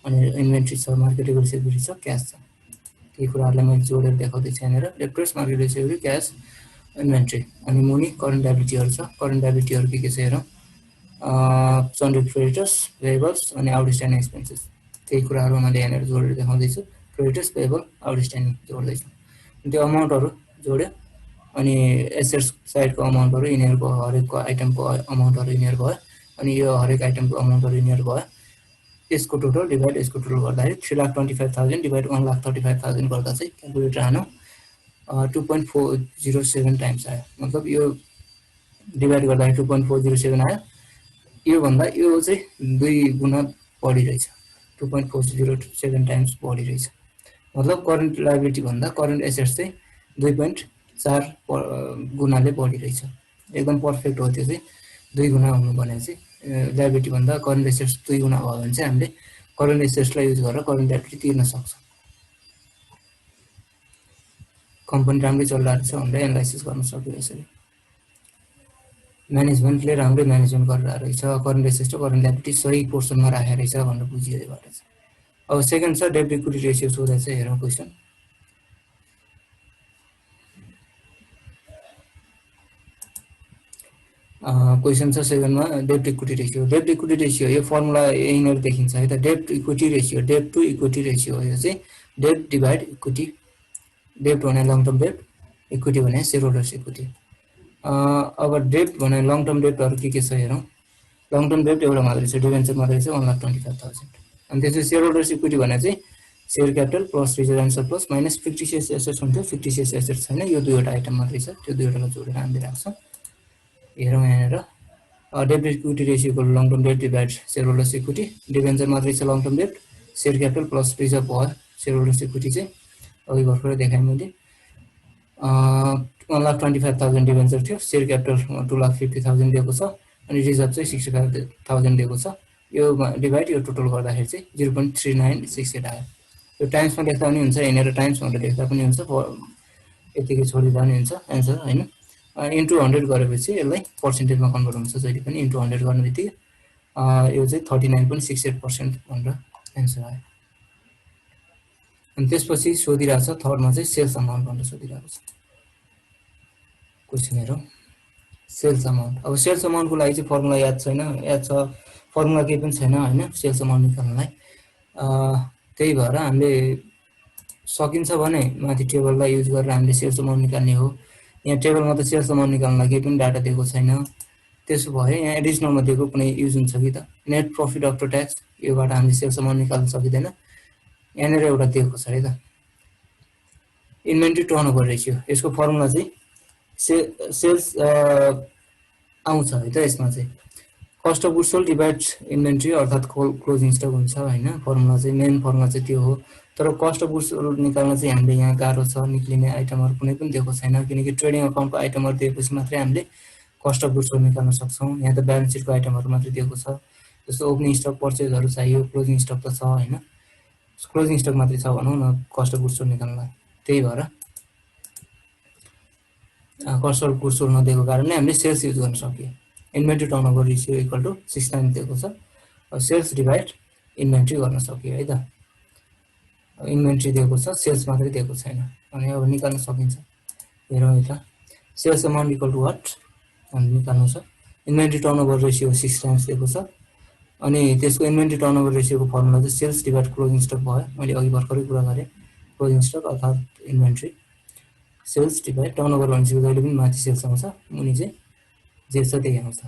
अनि इन्भेन्ट्री छ, मार्केटेबल सिक्युरिटी छ, क्यास छ। त्यही कुराहरूलाई मैले जोडेर देखाउँदैछु यहाँनिर। Debtors, market receivable, cash, inventory. अनि मुनि करेन्ट लायबिलिटीहरू छ। करेन्ट लायबिलिटीहरू के छ हेरौँ। सन्ड्री क्रेडिटर्स, पेएबल्स अनि आउटस्ट्यान्डिङ एक्सपेन्सेस। त्यही कुराहरू मैले यहाँनिर जोडेर देखाउँदैछु। क्रेडिटर्स, पेएबल, आउटस्ट्यान्डिङ जोड्दैछु। त्यो अमाउन्टहरू जोड्यो अनि एसेट्स साइडको अमाउन्टहरू यिनीहरूको हरेकको आइटमको अमाउन्टहरू यिनीहरू भयो। अनि यो हरेक आइटमको अमाउन्टहरू यिनीहरू भयो। यसको टोटल डिभाइड यसको टोटल गर्दाखेरि 3,25,000 डिभाइड 1,35,000 गर्दा चाहिँ क्यालकुलेटर आनो 2.407 टाइम्स आयो। मतलब यो डिभाइड गर्दाखेरि 2.407 आयो। योभन्दा यो चाहिँ 2 गुणा बढी रहेछ, 2.407 टाइम्स बढी रहेछ। मतलब करेन्ट लायबिलिटी भन्दा करेन्ट एसेट्स चाहिँ 2.4 गुणाले बढी रहेछ। एकदम पर्फेक्ट हो त्यो चाहिँ। 2 गुणा हुनु भने चाहिँ लायबिलिटी भन्दा करेन्ट एसेट्स 2 गुणा भयो भने चाहिँ हामीले करेन्ट एसेट्सलाई युज गरेर करेन्ट लायबिलिटी तिर्न सक्छौँ। कम्पनी राम्रै चलिरहेको छ भनेर एनालाइसिस गर्न सक्यो यसरी। म्यानेजमेन्टले राम्रै म्यानेजमेन्ट गरिरहेको रहेछ, करेन्ट एसेट्स र करेन्ट लायबिलिटी सही पोर्सनमा राखेको रहेछ भनेर बुझियो यसबाट चाहिँ। अब सेकेन्ड छ डेब्ट इक्विटी रेसियो सोधेको छ, हेरौँ क्वेसन। क्वेसन छ 7 मा डेब्ट इक्विटी रेसियो। डेब्ट इक्विटी रेसियो यो फर्मुला यहीँनिर देखिन्छ है त। डेब्ट इक्विटी रेसियो, डेब्ट टु इक्विटी रेसियो हो यो चाहिँ। डेब्ट डिभाइड इक्विटी। डेब्ट भने लङ टर्म डेब्ट, इक्विटी भने सेयर होल्डर्स इक्विटी। अब डेब्ट भने लङ टर्म डेब्टहरू के छ हेरौँ। लङ टर्म डेब्ट एउटा मात्रै छ, डिभेन्चर मात्रै छ 1,25,000। अनि त्यसपछि सेयर होल्डर्स इक्विटी भने चाहिँ share capital plus reserve and surplus minus fictitious assets हुन्थ्यो। फिक्टिसियस एसेट्स छैन, यो दुईवटा आइटम मात्रै छ। त्यो दुईवटालाई जोडेर हामीले राख्छौँ। हेरौँ यहाँनिर डेब्ट इक्विटी रेसियोको लङ टर्म डेब्ट divide shareholders equity. Debenture मात्रै छ लङ टर्म डेब्ट, सेयर क्यापिटल प्लस रिजर्भ भयो सेयर होल्डर्स इक्विटी चाहिँ। अघि भर्खरै देखाएँ मैले। 1,25,000 डिभेन्चर थियो, सेयर क्यापिटल 2,50,000 दिएको छ अनि रिजर्भ चाहिँ 65,000 दिएको छ। यो डिभाइड यो टोटल गर्दाखेरि चाहिँ 0.3968 आयो। यो टाइम्समा लेख्दा पनि हुन्छ, यहाँनिर टाइम्स भनेर लेख्दा पनि हुन्छ, यतिकै छोडिदिँदा पनि हुन्छ एन्सर होइन। इन्टु 100 गरेपछि यसलाई पर्सेन्टेजमा कन्भर्ट हुन्छ जहिले पनि। इन्टु 100 गर्ने बित्तिकै यो चाहिँ 39.68% भनेर एन्सर आयो। अनि त्यसपछि सोधिरहेको छ थर्डमा चाहिँ सेल्स अमाउन्ट भनेर सोधिरहेको छ क्वेसन। हेरौँ सेल्स अमाउन्ट। अब सेल्स अमाउन्टको लागि चाहिँ फर्मुला याद छैन, याद छ फर्मुला केही पनि छैन होइन सेल्स अमाउन्ट निकाल्नलाई। त्यही भएर हामीले सकिन्छ भने माथि टेबललाई युज गरेर हामीले सेल्स अमाउन्ट निकाल्ने हो। यहाँ टेबलमा त सेल्स अमाउन्ट निकाल्नलाई केही पनि डाटा दिएको छैन। त्यसो भए यहाँ एडिसनलमा दिएको कुनै युज हुन्छ कि त। नेट प्रफिट आफ्टर ट्याक्स, योबाट हामीले सेल्स अमाउन्ट निकाल्न सकिँदैन। यहाँनिर एउटा दिएको छ है त, इन्भेन्ट्री टर्नओभर रेसियो। यसको फर्मुला चाहिँ सेल्स आउँछ है त। यसमा चाहिँ cost of goods sold divide inventory अर्थात् क्लोजिङ स्टक हुन्छ होइन। फर्मुला चाहिँ मेन फर्मुला चाहिँ त्यो हो। तर कस्ट अफ गुड्स सोल्ड निकाल्न चाहिँ हामीले यहाँ गाह्रो छ, निक्लिने आइटमहरू कुनै पनि दिएको छैन। किनकि ट्रेडिङ अकाउन्टको आइटमहरू दिएपछि मात्रै हामीले कस्ट अफ गुड्स सोल्ड निकाल्न सक्छौँ। यहाँ त ब्यालेन्स सिटको आइटमहरू मात्रै दिएको छ। जस्तो ओपनिङ स्टक पर्चेजहरू चाहियो, क्लोजिङ स्टक त छ होइन। क्लोजिङ स्टक मात्रै छ भनौँ न कस्ट अफ गुड्स सोल्ड निकाल्नलाई। त्यही भएर कस्ट अफ गुड्स सोल्ड नदिएको कारणले हामीले सेल्स युज गर्न सकियो। Inventory turnover ratio equal to 6 times दिएको छ। सेल्स डिभाइड इन्भेन्ट्री गर्न सकियो है त। इन्भेन्ट्री दिएको छ, सेल्स मात्रै दिएको छैन। अनि अब निकाल्न सकिन्छ। हेरौँ यता sales amount equal to what हामीले निकाल्नु छ। इन्भेन्ट्री टर्नओभर रेसियो 6 टाइम्स दिएको छ। अनि त्यसको इन्भेन्ट्री टर्नओभर रेसियोको फर्मुला चाहिँ सेल्स डिभाइड क्लोजिङ स्टक भयो। मैले अघि भर्खरै कुरा गरेँ क्लोजिङ स्टक अर्थात् इन्भेन्ट्री। सेल्स डिभाइड टर्नओभर भनेपछि जहिले पनि माथि सेल्स आउँछ, मुनि चाहिँ जे छ त्यही आउँछ।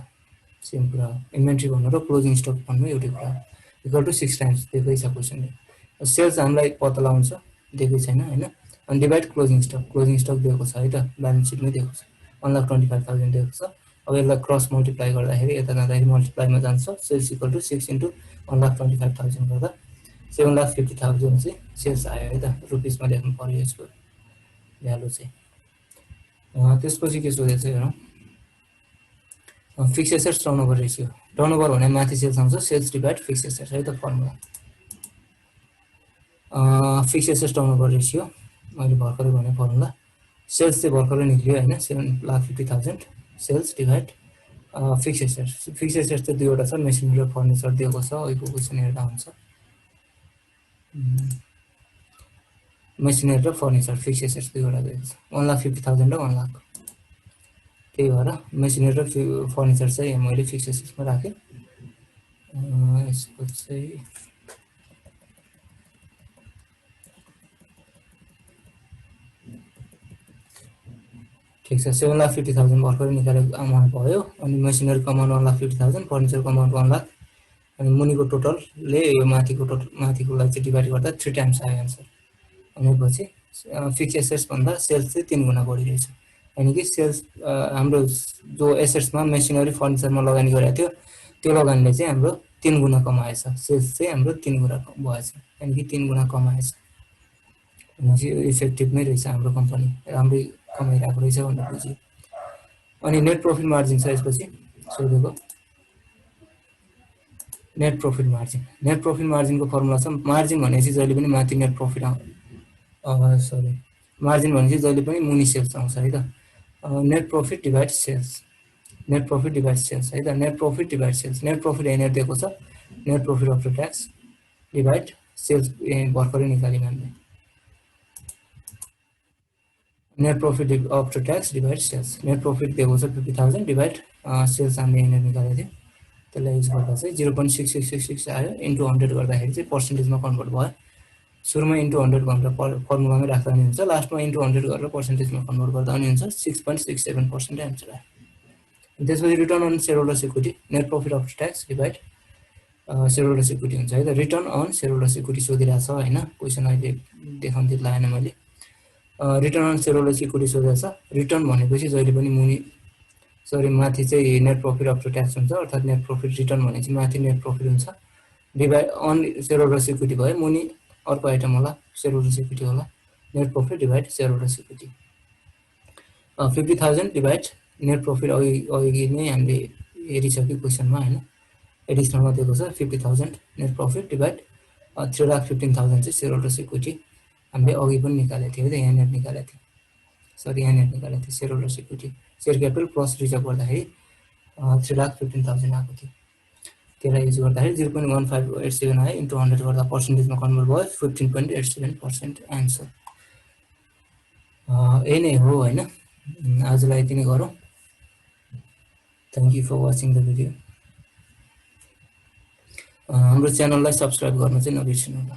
सेम कुरा हो। इन्भेन्ट्री भन्नु र क्लोजिङ स्टक भन्नु एउटै कुरा हो। इक्वल टु 6 टाइम्स दिएकै छ क्वेसनले। सेल्स हामीलाई पत्ता लगाउँछ, दिएकै छैन होइन। अनि divide closing stock, closing stock दिएको छ है त, ब्यालेन्स सिटमै दिएको छ 1,25,000 दिएको छ। अब यसलाई क्रस मल्टिप्लाई गर्दाखेरि यता जाँदाखेरि मल्टिप्लाईमा जान्छ। सेल्स इक्वल टु 6 इन्टु 1,25,000 गर्दा 7,50,000 चाहिँ सेल्स आयो है त। रुपिसमा लेख्नु पर्यो यसको भ्यालु चाहिँ। त्यसपछि के सोधेको छ हेरौँ। Fix assets turnover ratio. Turnover भने माथि सेल्स आउँछ, सेल्स डिभाइड फिक्स एसेट्स है त formula. Fix assets turnover ratio मैले भर्खरै भने फर्मुला। सेल्स चाहिँ भर्खरै निक्लियो होइन, 7,50,000 sales divide fixed assets. Fixed assets चाहिँ दुईवटा छ, मेसिनरी र फर्निचर दिएको छ। अहिलेको क्वेसन हेर्दा हुन्छ। मेसिनरी र फर्निचर फिक्स एसेट्स दुईवटा दिएको छ 1,50,000 र 1,00,000 त्यही भएर मेसिनरी र फर्निचर चाहिँ मैले फिक्स एसेट्समा राखेँ यसको चाहिँ ठिक छ 7,50,000 भर्खरै निकालेको अमाउन्ट भयो अनि मेसिनरीको अमाउन्ट 1,50,000 फर्निचरको अमाउन्ट 1,00,000 अनि मुनिको टोटलले यो माथिकोलाई चाहिँ डिभाइड गर्दा 3 टाइम्स आयो आन्सर भनेपछि फिक्स एसेट्स भन्दा सेल्स चाहिँ 3 गुणा बढी रहेछ यानी कि सेल्स हाम्रो जो एसेट्समा मेसिनरी फर्निचरमा लगानी गरेको थियो त्यो लगानीले चाहिँ हाम्रो 3 गुणा कमाएछ सेल्स चाहिँ हाम्रो 3 गुणा भएछ यानी कि 3 गुणा कमाएछ भनेपछि इफेक्टिभ नै रहेछ हाम्रो कम्पनी राम्रै कमाइरहेको रहेछ भनेर बुझ्यो अनि नेट प्रॉफिट मार्जिन छ यसपछि सोधेको नेट प्रॉफिट मार्जिन को फर्मुला छ मार्जिन भनेपछि जहिले पनि माथि नेट प्रॉफिट सरी मार्जिन भनेपछि जहिले पनि मुनि सेल्स आउँछ है त नेट प्रॉफिट डिवाइड सेल्स है त net profit divide sales net profit यहाँनिर दिएको छ net profit after tax divide sales भर्खरै निकाल्यौँ हामीले net profit after tax divide sales net profit दिएको छ 50,000 डिवाइड सेल्स हामीले यहाँनिर निकालेको थियौँ त्यसलाई युज गर्दा चाहिँ 0.6666 आयो इन्टु 100 गर्दाखेरि चाहिँ पर्सेन्टेजमा कन्भर्ट भयो सुरुमा इन्टु 100 भनेर फर्मुलामै राख्दा नि हुन्छ लास्टमा इन्टु 100 गरेर पर्सेन्टेजमा कन्भर्ट गर्दा नि हुन्छ 6.67% आन्सर आयो त्यसपछि return on shareholders equity net profit after tax divide shareholders equity हुन्छ है त रिटर्न अन शेयरहोल्डर्स इक्विटी सोधिरहेको छ हैन क्वेशन अहिले देखाउन दिएको लागेन मैले रिटर्न अन शेयरहोल्डर्स इक्विटी सोधेको छ रिटर्न भनेपछि जहिले पनि मुनि सरी माथि चाहिँ नेट प्रॉफिट आफ्टर ट्याक्स हुन्छ अर्थात् नेट प्रॉफिट रिटर्न भनेपछि माथि नेट प्रॉफिट हुन्छ डिवाइड अन शेयरहोल्डर्स इक्विटी भयो मुनि अर्को आइटम होला शेयरहोल्डर्स इक्विटी होला net profit divide shareholders equity 50,000 divide net profit अघि नै हामीले हेरिसक्यो क्वेशनमा हैन एडिसनलमा दिएको छ 50,000 नेट प्रॉफिट डिवाइड 3,15,000 चाहिँ शेयरहोल्डर्स इक्विटी हामीले अघि पनि निकालेको थियौ है त यहाँनिर निकालेको थियौ सरी यहाँनिर निकालेको थियौ shareholders equity share capital plus reserve गर्दाखेरि 3,15,000 आएको थियो त्यसलाई युज गर्दाखेरि 0.1587 आयो इन्टु 100 गर्दा पर्सेन्टेजमा कन्भर्ट भयो 15.87% आन्सर यही नै हो हैन आजलाई यति नै गरौँ thank you for watching the video हाम्रो च्यानललाई सब्स्क्राइब गर्न चाहिँ नबिर्सनु होला